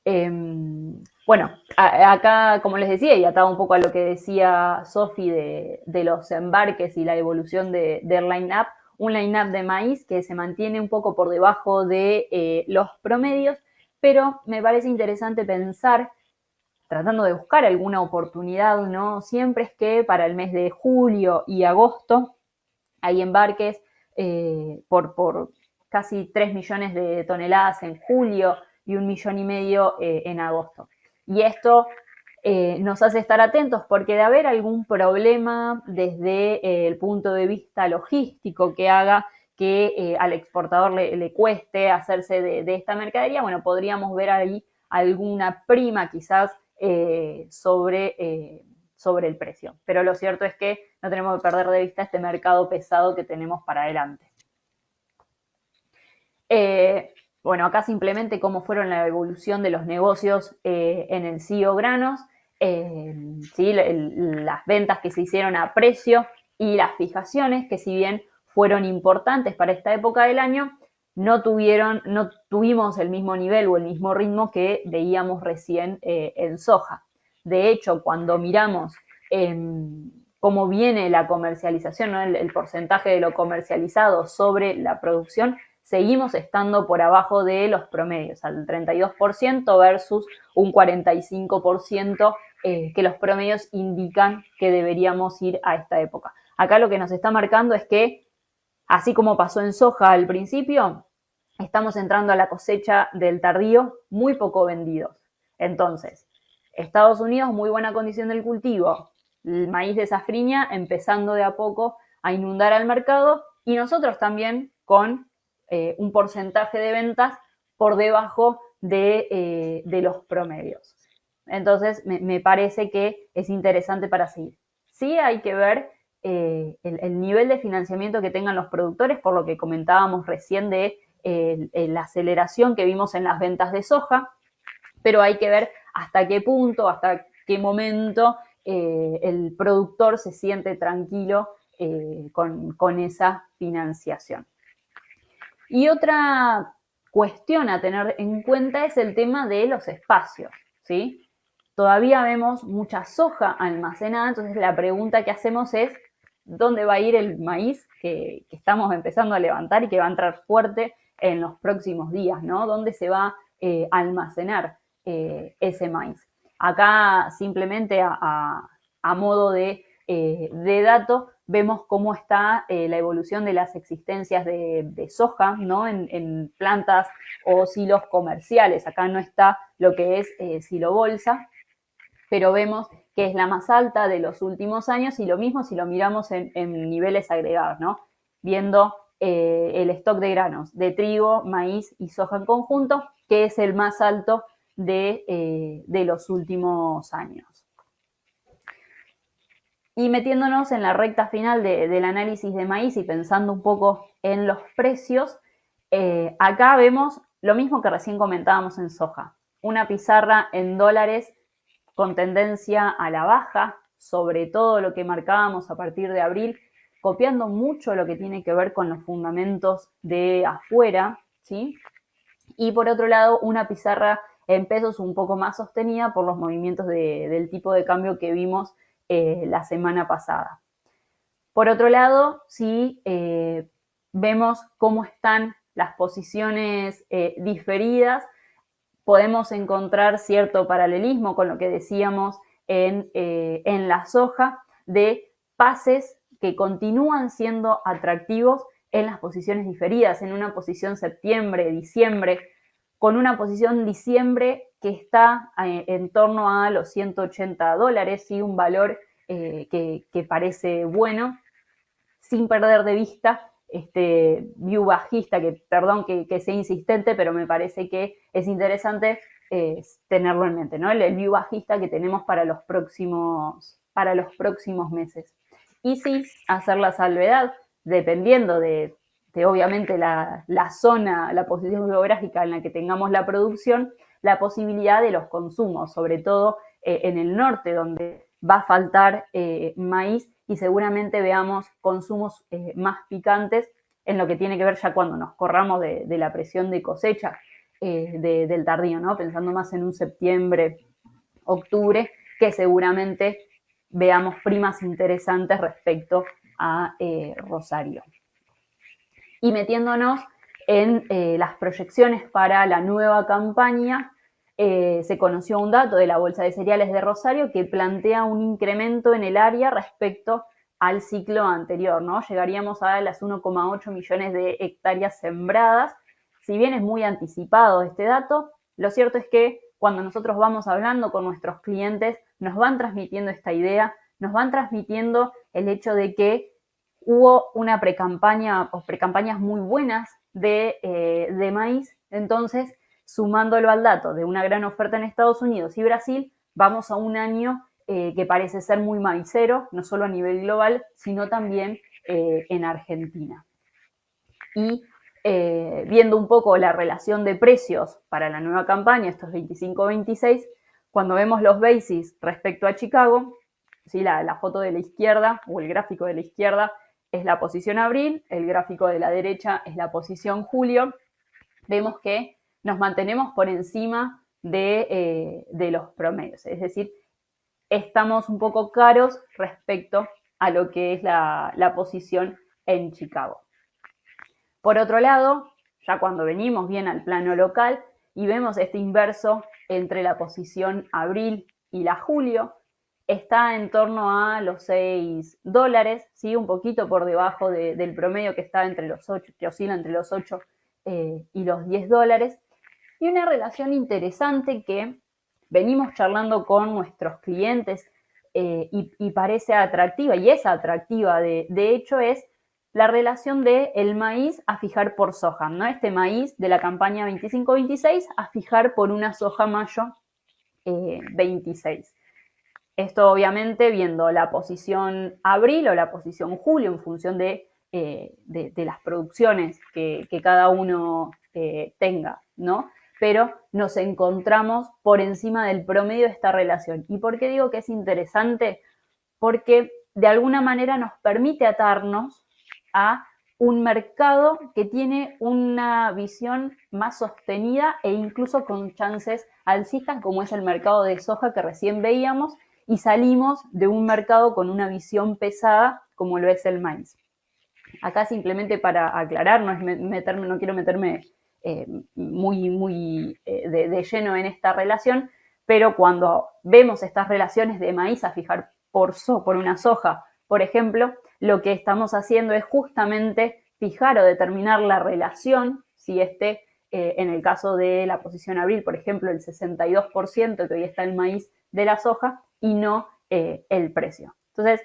Eh, bueno, acá, como les decía, y atado un poco a lo que decía Sofi de los embarques y la evolución del line-up, un line-up de maíz que se mantiene un poco por debajo de los promedios, pero me parece interesante pensar, tratando de buscar alguna oportunidad, ¿no? Siempre es que para el mes de julio y agosto hay embarques por casi 3 millones de toneladas en julio y 1,5 millones en agosto. Y esto nos hace estar atentos porque de haber algún problema desde el punto de vista logístico que haga que al exportador le cueste hacerse de esta mercadería, bueno, podríamos ver ahí alguna prima quizás sobre el precio. Pero lo cierto es que no tenemos que perder de vista este mercado pesado que tenemos para adelante. Bueno, acá simplemente cómo fueron la evolución de los negocios en el CIO Granos, ¿sí? Las ventas que se hicieron a precio y las fijaciones, que si bien fueron importantes para esta época del año, no tuvimos el mismo nivel o el mismo ritmo que veíamos recién en soja. De hecho, cuando miramos cómo viene la comercialización, ¿no? el porcentaje de lo comercializado sobre la producción, seguimos estando por abajo de los promedios, al 32% versus un 45% que los promedios indican que deberíamos ir a esta época. Acá lo que nos está marcando es que, así como pasó en soja al principio, estamos entrando a la cosecha del tardío muy poco vendidos. Entonces, Estados Unidos, muy buena condición del cultivo, el maíz de safriña empezando de a poco a inundar al mercado y nosotros también con un porcentaje de ventas por debajo de los promedios. Entonces, me parece que es interesante para seguir. Sí hay que ver el nivel de financiamiento que tengan los productores, por lo que comentábamos recién de la aceleración que vimos en las ventas de soja, pero hay que ver hasta qué punto, hasta qué momento el productor se siente tranquilo con esa financiación. Y otra cuestión a tener en cuenta es el tema de los espacios, ¿sí? Todavía vemos mucha soja almacenada, entonces la pregunta que hacemos es, ¿dónde va a ir el maíz que estamos empezando a levantar y que va a entrar fuerte en los próximos días, ¿no? ¿Dónde se va a almacenar ese maíz? Acá simplemente a modo de dato, vemos cómo está la evolución de las existencias de soja, ¿no? En plantas o silos comerciales. Acá no está lo que es silo bolsa, pero vemos que es la más alta de los últimos años y lo mismo si lo miramos en niveles agregados, ¿no? Viendo el stock de granos de trigo, maíz y soja en conjunto, que es el más alto de los últimos años. Y metiéndonos en la recta final del análisis de maíz y pensando un poco en los precios, acá vemos lo mismo que recién comentábamos en soja. Una pizarra en dólares con tendencia a la baja, sobre todo lo que marcábamos a partir de abril, copiando mucho lo que tiene que ver con los fundamentos de afuera, ¿sí? Y por otro lado, una pizarra en pesos un poco más sostenida por los movimientos del tipo de cambio que vimos la semana pasada. Por otro lado, si vemos cómo están las posiciones diferidas, podemos encontrar cierto paralelismo con lo que decíamos en la soja, de pases que continúan siendo atractivos en las posiciones diferidas, en una posición septiembre, diciembre, con una posición diciembre que está en torno a los $180, ¿sí? Un valor que parece bueno, sin perder de vista este view bajista, que perdón que sea insistente, pero me parece que es interesante tenerlo en mente, ¿no? El view bajista que tenemos para los próximos meses. Y sí, hacer la salvedad, dependiendo de obviamente la zona, la posición geográfica en la que tengamos la producción, la posibilidad de los consumos, sobre todo en el norte, donde va a faltar maíz, y seguramente veamos consumos más picantes en lo que tiene que ver ya cuando nos corramos de la presión de cosecha del tardío, ¿no? Pensando más en un septiembre, octubre, que seguramente veamos primas interesantes respecto a Rosario. Y metiéndonos en las proyecciones para la nueva campaña, se conoció un dato de la Bolsa de Cereales de Rosario que plantea un incremento en el área respecto al ciclo anterior, ¿no? Llegaríamos a las 1,8 millones de hectáreas sembradas. Si bien es muy anticipado este dato, lo cierto es que cuando nosotros vamos hablando con nuestros clientes, nos van transmitiendo esta idea, nos van transmitiendo el hecho de que hubo una precampaña o precampañas muy buenas de maíz. Entonces, sumándolo al dato de una gran oferta en Estados Unidos y Brasil, vamos a un año que parece ser muy maicero, no solo a nivel global, sino también en Argentina. Y viendo un poco la relación de precios para la nueva campaña, estos 25-26, cuando vemos los basis respecto a Chicago, ¿sí? La foto de la izquierda o el gráfico de la izquierda es la posición abril, el gráfico de la derecha es la posición julio, vemos que nos mantenemos por encima de los promedios, es decir, estamos un poco caros respecto a lo que es la posición en Chicago. Por otro lado, ya cuando venimos bien al plano local y vemos este inverso entre la posición abril y la julio, está en torno a los $6, ¿sí? Un poquito por debajo del promedio que está entre los 8, que oscila entre los 8 y los $10. Y una relación interesante que venimos charlando con nuestros clientes y parece atractiva, y es atractiva, de hecho, es la relación del maíz a fijar por soja, ¿no? Este maíz de la campaña 25-26 a fijar por una soja mayo 26. Esto obviamente viendo la posición abril o la posición julio en función de las producciones que cada uno tenga, ¿no? Pero nos encontramos por encima del promedio de esta relación. ¿Y por qué digo que es interesante? Porque de alguna manera nos permite atarnos a un mercado que tiene una visión más sostenida e incluso con chances alcistas, como es el mercado de soja que recién veíamos, y salimos de un mercado con una visión pesada como lo es el maíz. Acá simplemente para aclarar, no quiero meterme muy de lleno en esta relación, pero cuando vemos estas relaciones de maíz a fijar por una soja, por ejemplo, lo que estamos haciendo es justamente fijar o determinar la relación, si en el caso de la posición abril, por ejemplo, el 62% que hoy está el maíz de la soja, y no el precio. Entonces,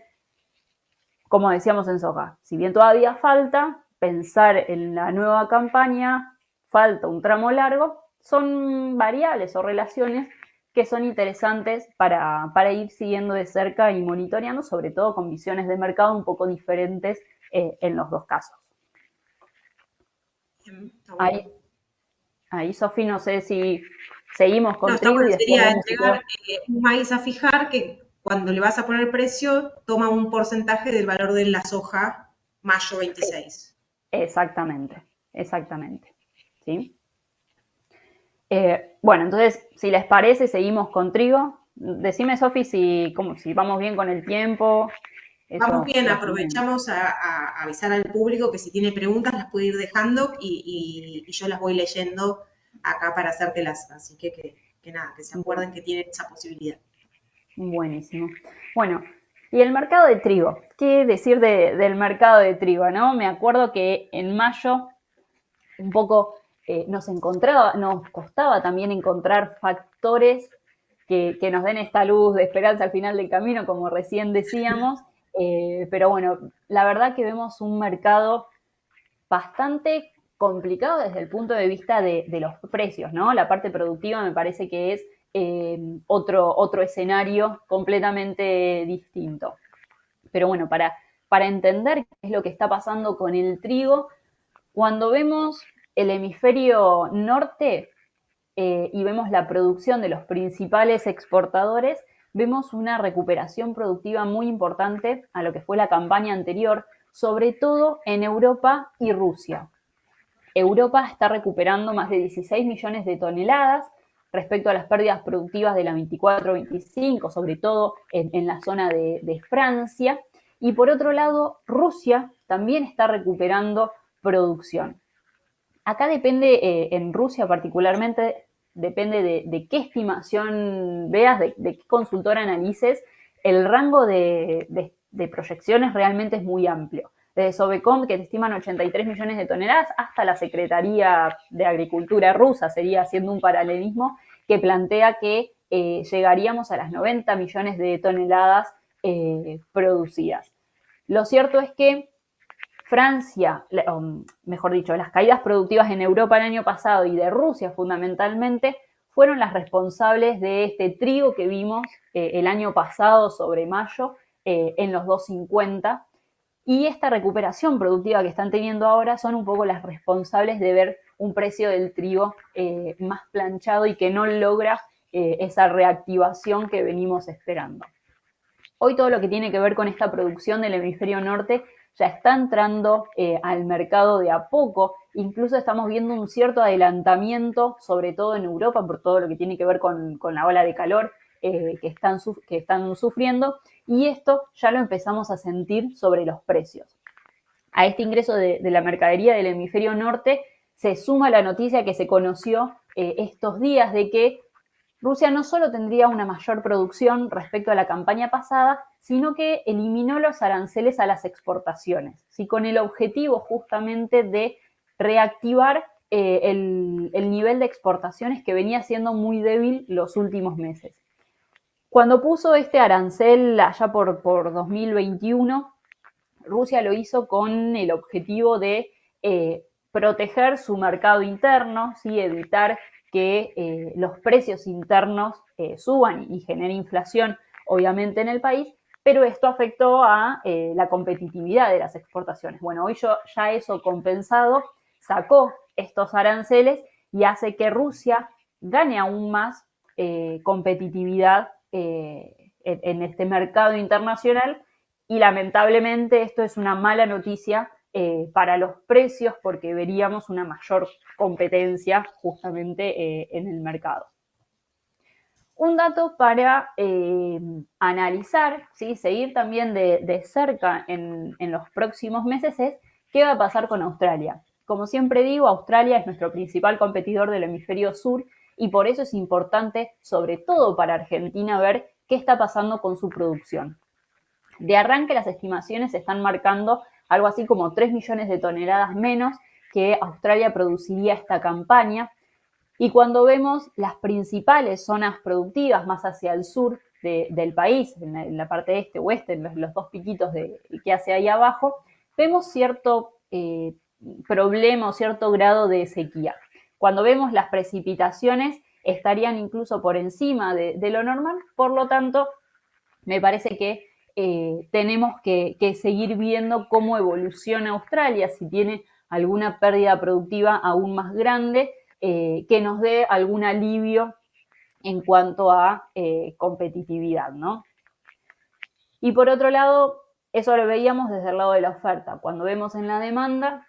como decíamos en soja, si bien todavía falta pensar en la nueva campaña, falta un tramo largo, son variables o relaciones que son interesantes para ir siguiendo de cerca y monitoreando, sobre todo con visiones de mercado un poco diferentes en los dos casos. Ahí, Sofi, no sé si seguimos No, con está trigo bueno, y después sería vemos si entregar un maíz a fijar que cuando le vas a poner precio, toma un porcentaje del valor de la soja mayo 26. exactamente, exactamente. ¿Sí? Bueno, entonces, si les parece, seguimos con trigo. Decime, Sofi, si vamos bien con el tiempo. Vamos Eso bien, presumimos. aprovechamos a avisar al público que si tiene preguntas las puede ir dejando y yo las voy leyendo acá para hacértelas. Así que nada, que se acuerden Bueno, que tienen esa posibilidad. buenísimo. Bueno, y el mercado de trigo. ¿Qué decir del mercado de trigo, no? Me acuerdo que en mayo un poco nos costaba también encontrar factores que nos den esta luz de esperanza al final del camino, como recién decíamos. Pero bueno, la verdad que vemos un mercado bastante complicado desde el punto de vista de los precios, ¿no? La parte productiva me parece que es otro escenario completamente distinto. Pero bueno, para entender qué es lo que está pasando con el trigo, cuando vemos el hemisferio norte y vemos la producción de los principales exportadores, vemos una recuperación productiva muy importante a lo que fue la campaña anterior, sobre todo en Europa y Rusia. Europa está recuperando más de 16 millones de toneladas respecto a las pérdidas productivas de la 24-25, sobre todo en la zona de Francia. Y por otro lado, Rusia también está recuperando producción. Acá depende, en Rusia particularmente, depende de qué estimación veas, de qué consultor analices, el rango de proyecciones realmente es muy amplio. Desde Sobecom, que te estiman 83 millones de toneladas, hasta la Secretaría de Agricultura rusa, sería haciendo un paralelismo, que plantea que llegaríamos a las 90 millones de toneladas producidas. Lo cierto es que Francia, mejor dicho, las caídas productivas en Europa el año pasado y de Rusia fundamentalmente fueron las responsables de este trigo que vimos el año pasado sobre mayo en los 2,50 y esta recuperación productiva que están teniendo ahora son un poco las responsables de ver un precio del trigo más planchado y que no logra esa reactivación que venimos esperando. Hoy todo lo que tiene que ver con esta producción del hemisferio norte ya está entrando al mercado de a poco, incluso estamos viendo un cierto adelantamiento, sobre todo en Europa, por todo lo que tiene que ver con la ola de calor que están sufriendo, y esto ya lo empezamos a sentir sobre los precios. A este ingreso de la mercadería del hemisferio norte se suma la noticia que se conoció estos días de que Rusia no solo tendría una mayor producción respecto a la campaña pasada, sino que eliminó los aranceles a las exportaciones, ¿sí? Con el objetivo justamente de reactivar el nivel de exportaciones que venía siendo muy débil los últimos meses. Cuando puso este arancel allá por 2021, Rusia lo hizo con el objetivo de proteger su mercado interno, ¿sí? Evitar que los precios internos suban y genere inflación, obviamente, en el país, pero esto afectó a la competitividad de las exportaciones. Bueno, hoy ya eso compensado sacó estos aranceles y hace que Rusia gane aún más competitividad en este mercado internacional y lamentablemente esto es una mala noticia para los precios porque veríamos una mayor competencia justamente en el mercado. Un dato para analizar, ¿sí? Seguir también de cerca en los próximos meses es qué va a pasar con Australia. Como siempre digo, Australia es nuestro principal competidor del hemisferio sur y por eso es importante, sobre todo para Argentina, ver qué está pasando con su producción. De arranque, las estimaciones están marcando algo así como 3 millones de toneladas menos que Australia produciría esta campaña. Y cuando vemos las principales zonas productivas más hacia el sur del país, en la parte este oeste, en los dos piquitos que hace ahí abajo, vemos cierto problema o cierto grado de sequía. Cuando vemos las precipitaciones estarían incluso por encima de lo normal, por lo tanto, me parece que tenemos que seguir viendo cómo evoluciona Australia, si tiene alguna pérdida productiva aún más grande, que nos dé algún alivio en cuanto a competitividad, ¿no? Y por otro lado, eso lo veíamos desde el lado de la oferta. Cuando vemos en la demanda,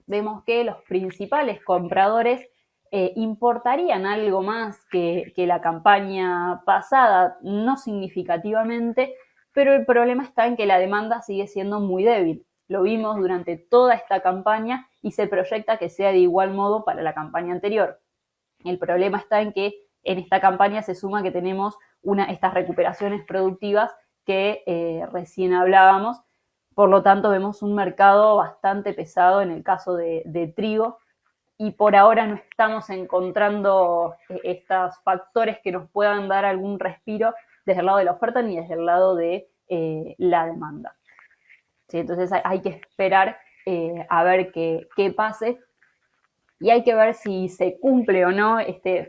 vemos que los principales compradores importarían algo más que la campaña pasada, no significativamente, pero el problema está en que la demanda sigue siendo muy débil. Lo vimos durante toda esta campaña y se proyecta que sea de igual modo para la campaña anterior. El problema está en que en esta campaña se suma que tenemos estas recuperaciones productivas que recién hablábamos. Por lo tanto, vemos un mercado bastante pesado en el caso de trigo, y por ahora no estamos encontrando estos factores que nos puedan dar algún respiro desde el lado de la oferta ni desde el lado de la demanda. ¿Sí? Entonces hay que esperar a ver qué pase, y hay que ver si se cumple o no este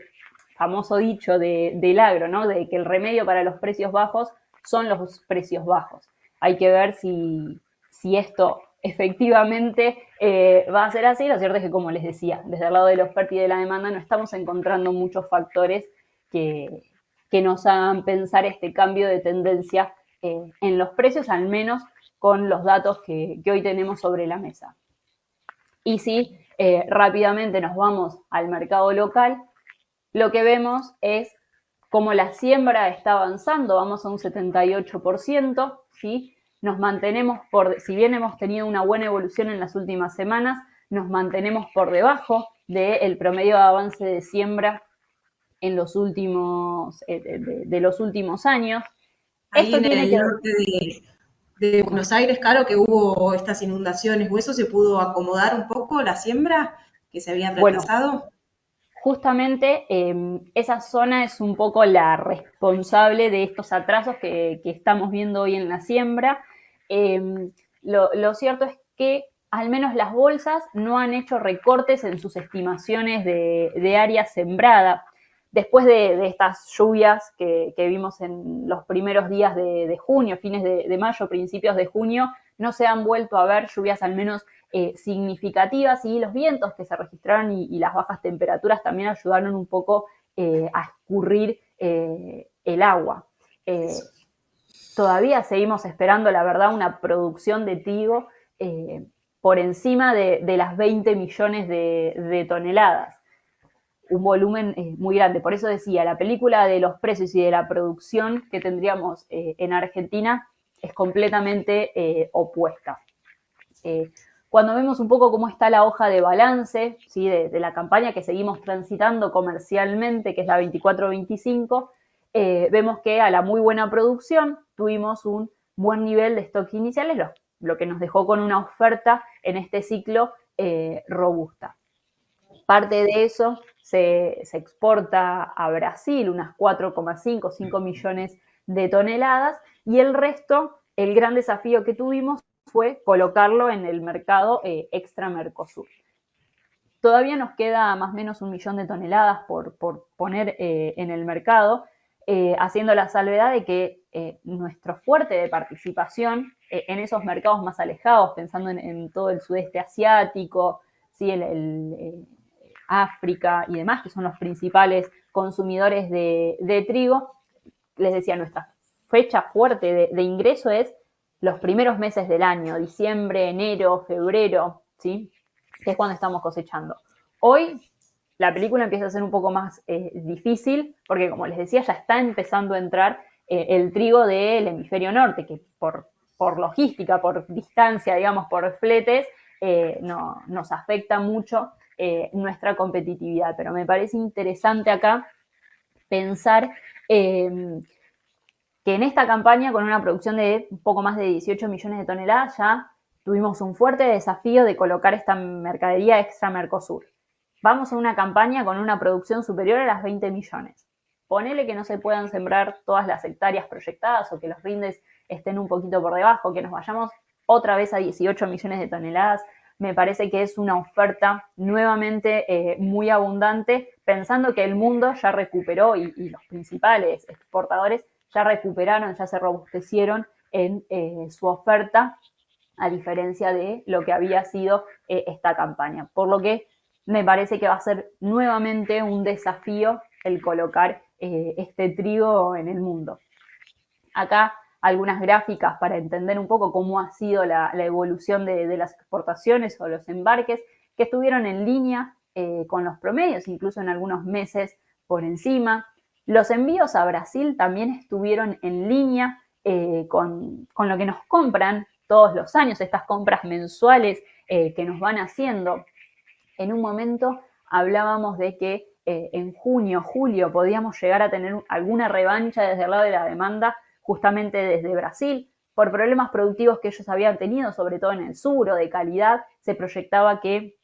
famoso dicho del agro, ¿no? De que el remedio para los precios bajos son los precios bajos. Hay que ver si esto efectivamente va a ser así. Lo cierto es que, como les decía, desde el lado de la oferta y de la demanda no estamos encontrando muchos factores que nos hagan pensar este cambio de tendencia en los precios, al menos con los datos que hoy tenemos sobre la mesa. Y si rápidamente nos vamos al mercado local, lo que vemos es cómo la siembra está avanzando, vamos a un 78%, ¿sí? Nos mantenemos si bien hemos tenido una buena evolución en las últimas semanas, nos mantenemos por debajo del promedio de avance de siembra en los últimos, de los últimos años. Ahí Esto en tiene el que norte de Buenos Aires, claro, que hubo estas inundaciones, ¿o eso se pudo acomodar un poco la siembra que se había bueno, retrasado? justamente esa zona es un poco la responsable de estos atrasos que estamos viendo hoy en la siembra. Lo cierto es que al menos las bolsas no han hecho recortes en sus estimaciones de área sembrada. Después de estas lluvias que vimos en los primeros días de junio, fines de mayo, principios de junio, no se han vuelto a ver lluvias al menos significativas, y los vientos que se registraron y las bajas temperaturas también ayudaron un poco a escurrir el agua. Todavía seguimos esperando, la verdad, una producción de trigo por encima de las 20 millones de toneladas. Un volumen muy grande. Por eso decía, la película de los precios y de la producción que tendríamos en Argentina es completamente opuesta. Cuando vemos un poco cómo está la hoja de balance, ¿sí? de la campaña que seguimos transitando comercialmente, que es la 24-25, vemos que a la muy buena producción tuvimos un buen nivel de stock iniciales, lo que nos dejó con una oferta en este ciclo robusta. Parte de eso se exporta a Brasil, unas 4,5, 5 millones de toneladas, y el resto, el gran desafío que tuvimos fue colocarlo en el mercado extra Mercosur. Todavía nos queda más o menos 1 millón de toneladas por poner en el mercado, haciendo la salvedad de que nuestro fuerte de participación en esos mercados más alejados, pensando en todo el sudeste asiático, ¿sí? África y demás, que son los principales consumidores de trigo, les decía, nuestra fecha fuerte de ingreso es los primeros meses del año, diciembre, enero, febrero, ¿sí? Que es cuando estamos cosechando. Hoy la película empieza a ser un poco más difícil, porque, como les decía, ya está empezando a entrar el trigo del hemisferio norte, que por logística, por distancia, digamos, por fletes, nos afecta mucho nuestra competitividad. Pero me parece interesante acá pensar que en esta campaña, con una producción de un poco más de 18 millones de toneladas, ya tuvimos un fuerte desafío de colocar esta mercadería extra Mercosur. Vamos a una campaña con una producción superior a las 20 millones. Ponele que no se puedan sembrar todas las hectáreas proyectadas, o que los rindes estén un poquito por debajo, que nos vayamos otra vez a 18 millones de toneladas. Me parece que es una oferta nuevamente muy abundante, pensando que el mundo ya recuperó y los principales exportadores ya recuperaron, ya se robustecieron en su oferta, a diferencia de lo que había sido esta campaña. Por lo que me parece que va a ser nuevamente un desafío el colocar este trigo en el mundo. Acá algunas gráficas para entender un poco cómo ha sido la evolución de las exportaciones o los embarques que estuvieron en línea con los promedios, incluso en algunos meses por encima. Los envíos a Brasil también estuvieron en línea con lo que nos compran todos los años, estas compras mensuales que nos van haciendo. En un momento hablábamos de que en junio, julio podíamos llegar a tener alguna revancha desde el lado de la demanda, justamente desde Brasil, por problemas productivos que ellos habían tenido, sobre todo en el sur o de calidad, se proyectaba que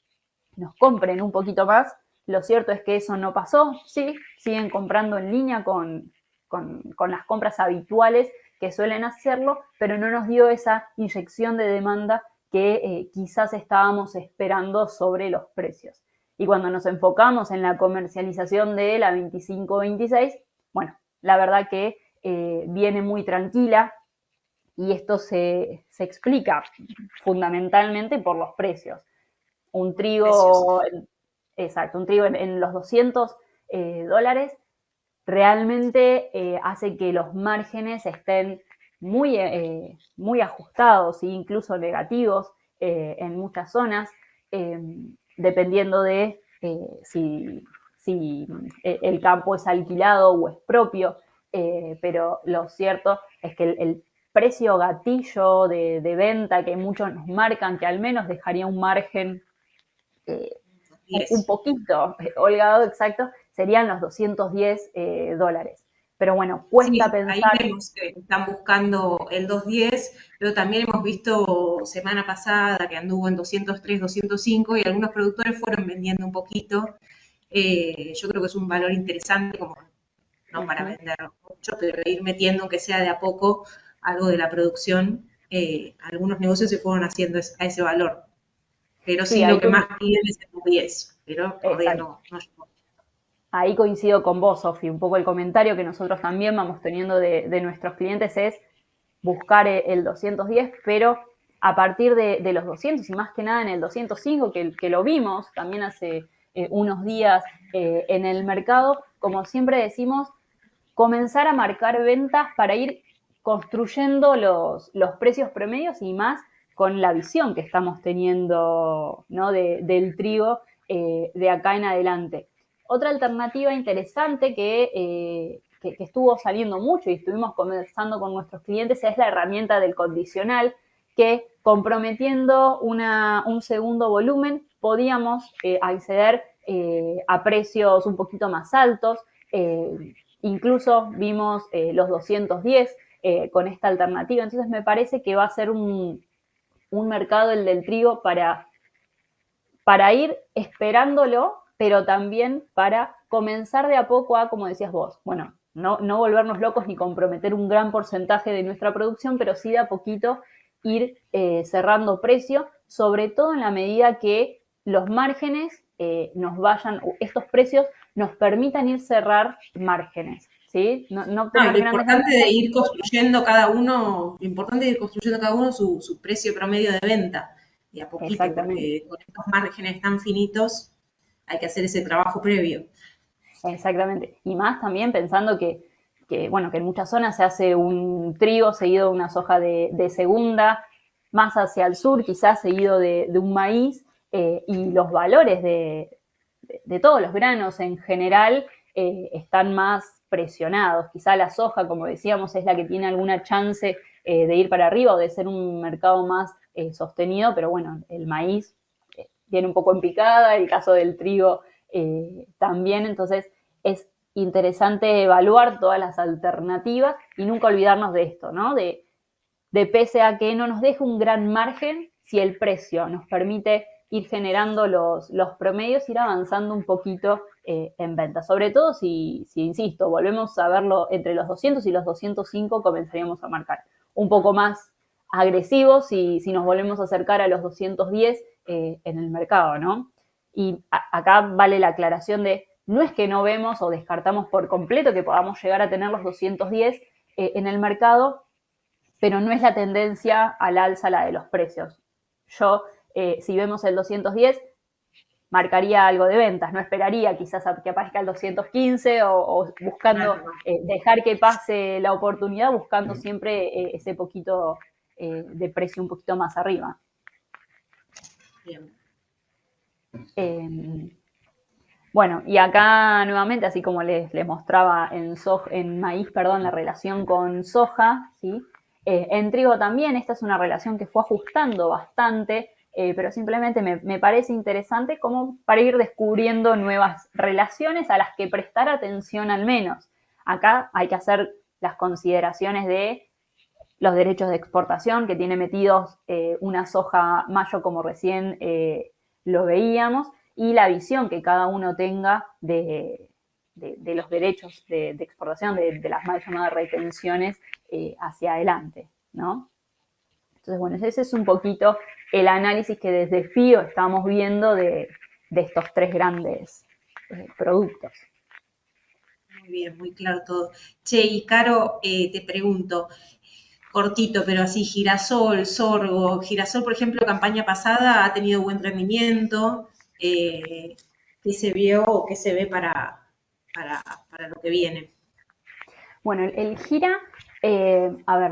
nos compren un poquito más. Lo cierto es que eso no pasó, sí, siguen comprando en línea con las compras habituales que suelen hacerlo, pero no nos dio esa inyección de demanda que quizás estábamos esperando sobre los precios. Y cuando nos enfocamos en la comercialización de la 25-26, bueno, la verdad que viene muy tranquila y esto se explica fundamentalmente por los precios. Un trigo, exacto, un trigo en los $200 realmente hace que los márgenes estén muy ajustados e incluso negativos en muchas zonas, dependiendo de si el campo es alquilado o es propio, pero lo cierto es que el precio gatillo de venta que muchos nos marcan, que al menos dejaría un margen un poquito holgado, exacto, serían los $210. Pero bueno, cuesta Ahí pensar. vemos que están buscando el 210, pero también hemos visto semana pasada que anduvo en 203, 205 y algunos productores fueron vendiendo un poquito. Yo creo que es un valor interesante, como no para vender mucho, pero ir metiendo, aunque sea de a poco, algo de la producción. Algunos negocios se fueron haciendo a ese valor, pero sí, lo que más piden es el 10, pero todavía no llegó. Ahí coincido con vos, Sofi. Un poco el comentario que nosotros también vamos teniendo de nuestros clientes es buscar el 210, pero a partir de los 200 y más que nada en el 205, que lo vimos también hace unos días en el mercado, como siempre decimos, comenzar a marcar ventas para ir construyendo los precios promedios y más con la visión que estamos teniendo, ¿no? del trigo de acá en adelante. Otra alternativa interesante que estuvo saliendo mucho y estuvimos conversando con nuestros clientes es la herramienta del condicional, que comprometiendo un segundo volumen podíamos acceder a precios un poquito más altos. Incluso vimos los 210 con esta alternativa. Entonces me parece que va a ser un mercado el del trigo para ir esperándolo, pero también para comenzar de a poco a, como decías vos, bueno, no volvernos locos ni comprometer un gran porcentaje de nuestra producción, pero sí de a poquito ir cerrando precio, sobre todo en la medida que los márgenes estos precios nos permitan ir cerrar márgenes, ¿sí? No tener lo grandes importante ganancias. de ir construyendo cada uno, lo importante de ir construyendo cada uno su precio promedio de venta, de a poquito, Exactamente. porque con estos márgenes tan finitos hay que hacer ese trabajo previo. Exactamente. Y más también pensando bueno, que en muchas zonas se hace un trigo seguido de una soja de segunda, más hacia el sur quizás seguido de un maíz, y los valores de todos los granos en general están más presionados. Quizá la soja, como decíamos, es la que tiene alguna chance de ir para arriba o de ser un mercado más sostenido, pero bueno, el maíz viene un poco en picada, el caso del trigo también, entonces es interesante evaluar todas las alternativas y nunca olvidarnos de esto, ¿no? De pese a que no nos deje un gran margen, si el precio nos permite ir generando los promedios, ir avanzando un poquito en venta. Sobre todo si, insisto, volvemos a verlo entre los 200 y los 205, comenzaríamos a marcar un poco más agresivos si nos volvemos a acercar a los 210 en el mercado, ¿no? Y acá vale la aclaración de, no es que no vemos o descartamos por completo que podamos llegar a tener los 210 en el mercado, pero no es la tendencia al alza la de los precios. Si vemos el 210, marcaría algo de ventas, no esperaría quizás a que aparezca el 215 o buscando Claro, dejar que pase la oportunidad, buscando siempre ese poquito de precio un poquito más arriba. bien. Eh, bueno, y acá nuevamente, así como les mostraba en maíz, perdón, la relación con soja, ¿sí? En trigo también, esta es una relación que fue ajustando bastante, pero simplemente me parece interesante como para ir descubriendo nuevas relaciones a las que prestar atención al menos. Acá hay que hacer las consideraciones de los derechos de exportación que tiene metidos una soja mayo como recién lo veíamos y la visión que cada uno tenga de los derechos de exportación, de las mal llamadas retenciones hacia adelante, ¿no? Entonces, bueno, ese es un poquito el análisis que desde FIO estamos viendo de estos tres grandes productos. Muy bien, muy claro todo. Che, y Caro, te pregunto, cortito, pero así, girasol, sorgo. Girasol, por ejemplo, campaña pasada ha tenido buen rendimiento. ¿Qué se vio o qué se ve para lo que viene? Bueno, el gira, a ver,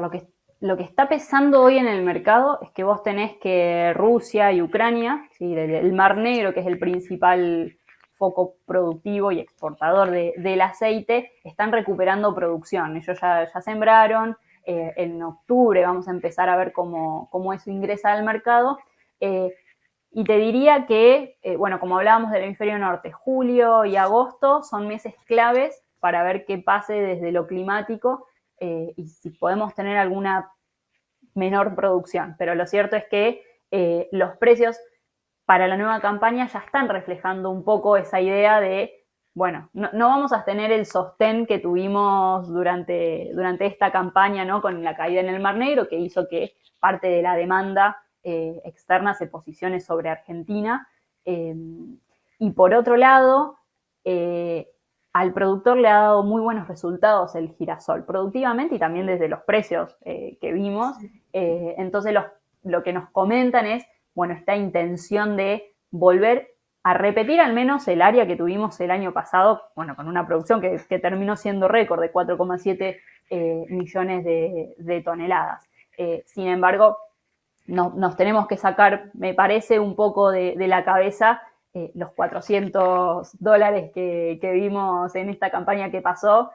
lo que está pesando hoy en el mercado es que vos tenés que Rusia y Ucrania, ¿sí? El Mar Negro, que es el principal foco productivo y exportador del aceite, están recuperando producción. Ellos ya sembraron, en octubre vamos a empezar a ver cómo eso ingresa al mercado. Y te diría que, bueno, como hablábamos del hemisferio norte, julio y agosto son meses claves para ver qué pase desde lo climático y si podemos tener alguna menor producción. Pero lo cierto es que los precios para la nueva campaña ya están reflejando un poco esa idea de, bueno, no vamos a tener el sostén que tuvimos durante esta campaña, ¿no? Con la caída en el Mar Negro, que hizo que parte de la demanda externa se posicione sobre Argentina. Eh, y por otro lado, al productor le ha dado muy buenos resultados el girasol, productivamente y también desde los precios que vimos. Entonces lo que nos comentan es, bueno, esta intención de volver a repetir al menos el área que tuvimos el año pasado, bueno, con una producción que terminó siendo récord de 4,7 millones de toneladas. Sin embargo, nos tenemos que sacar, me parece, un poco de la cabeza los $400 que vimos en esta campaña que pasó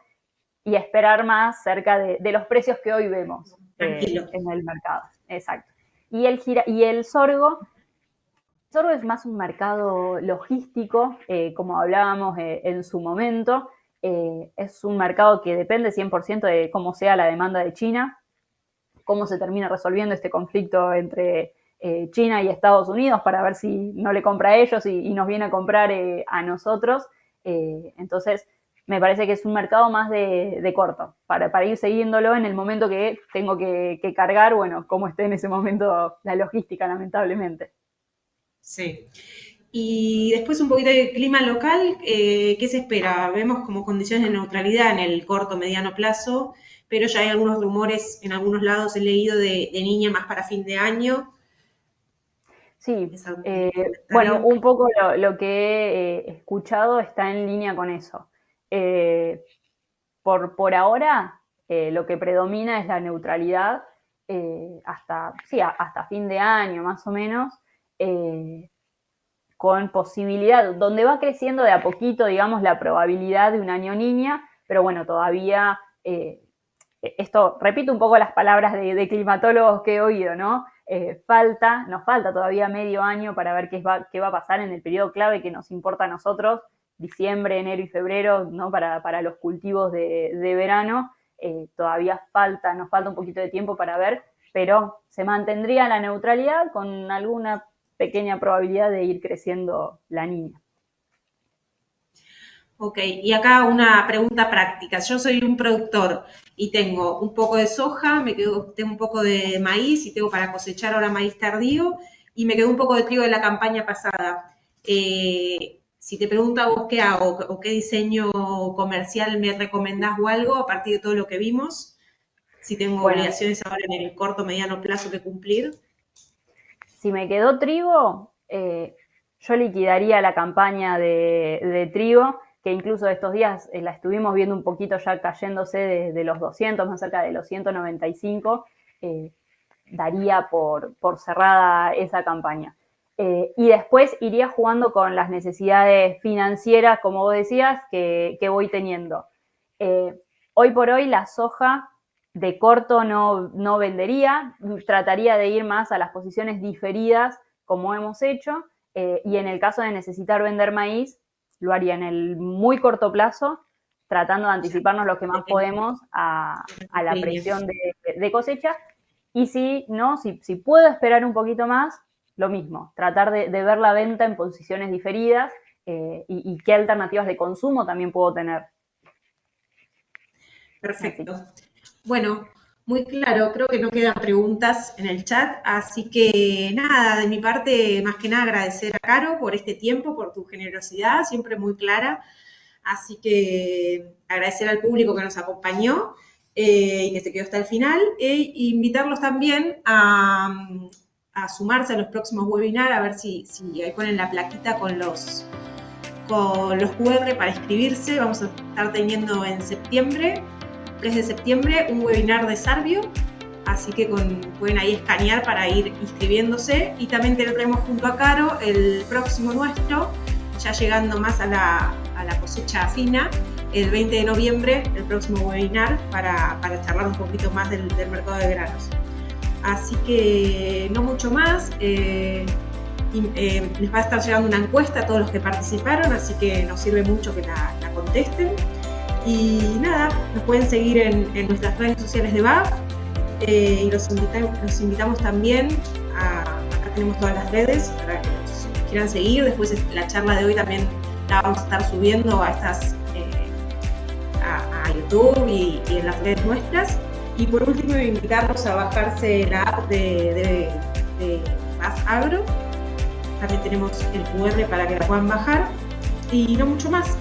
y esperar más cerca de los precios que hoy vemos Tranquilo. en el mercado. Exacto. Y el sorgo es más un mercado logístico, como hablábamos en su momento. Es un mercado que depende 100% de cómo sea la demanda de China, cómo se termina resolviendo este conflicto entre China y Estados Unidos para ver si no le compra a ellos y nos viene a comprar a nosotros. Entonces, me parece que es un mercado más de corto, para ir siguiéndolo en el momento que tengo que cargar, bueno, cómo esté en ese momento la logística, lamentablemente. Sí. Y después un poquito de clima local, ¿qué se espera? Vemos como condiciones de neutralidad en el corto, mediano plazo, pero ya hay algunos rumores, en algunos lados he leído de niña más para fin de año. Sí, ¿Es algún bueno, comentario? un poco lo que he escuchado está en línea con eso. Eh, por ahora, lo que predomina es la neutralidad sí, hasta fin de año más o menos, eh, con posibilidad, donde va creciendo de a poquito, digamos, la probabilidad de un año niña, pero bueno, todavía esto, repito un poco las palabras de climatólogos que he oído, ¿no? Nos falta todavía medio año para ver qué va a pasar en el periodo clave que nos importa a nosotros, diciembre, enero y febrero, ¿no? Para los cultivos de verano. Todavía nos falta un poquito de tiempo para ver, pero se mantendría la neutralidad con alguna pequeña probabilidad de ir creciendo la niña. Ok, y acá una pregunta práctica. Yo soy un productor y tengo un poco de soja, tengo un poco de maíz y tengo para cosechar ahora maíz tardío y me quedó un poco de trigo de la campaña pasada. Si te pregunto a vos qué hago o qué diseño comercial me recomendás o algo a partir de todo lo que vimos, si tengo Bueno, obligaciones ahora en el corto, mediano plazo que cumplir. si me quedó trigo, Yo liquidaría la campaña de trigo, que incluso estos días la estuvimos viendo un poquito ya cayéndose de los 200, más cerca de los 195, daría por cerrada esa campaña. Y después iría jugando con las necesidades financieras, como vos decías, que voy teniendo. Hoy por hoy la soja de corto no vendería, trataría de ir más a las posiciones diferidas como hemos hecho, y en el caso de necesitar vender maíz, lo haría en el muy corto plazo, tratando de anticiparnos lo que más podemos a la presión de cosecha, y si puedo esperar un poquito más, lo mismo, tratar de ver la venta en posiciones diferidas, y qué alternativas de consumo también puedo tener. Perfecto. Bueno, muy claro, creo que no quedan preguntas en el chat, así que nada, de mi parte, más que nada agradecer a Caro por este tiempo, por tu generosidad, siempre muy clara, así que agradecer al público que nos acompañó y que se quedó hasta el final, e invitarlos también a sumarse a los próximos webinars, a ver si ahí ponen la plaquita con los QR para inscribirse. Vamos a estar teniendo en septiembre, 3 de septiembre, un webinar de Sarvio, así que pueden ahí escanear para ir inscribiéndose, y también tendremos junto a Caro el próximo nuestro, ya llegando más a la cosecha fina, el 20 de noviembre, el próximo webinar para charlar un poquito más del mercado de granos. Así que no mucho más, les va a estar llegando una encuesta a todos los que participaron, así que nos sirve mucho que la contesten. Y nada, nos pueden seguir en nuestras redes sociales de BAF, y los invitamos también acá tenemos todas las redes para que nos quieran seguir. Después la charla de hoy también la vamos a estar subiendo a YouTube y en las redes nuestras. Y por último, invitarlos a bajarse la app de BAF Agro. También tenemos el QR para que la puedan bajar. Y no mucho más.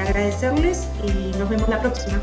Agradecerles y nos vemos la próxima.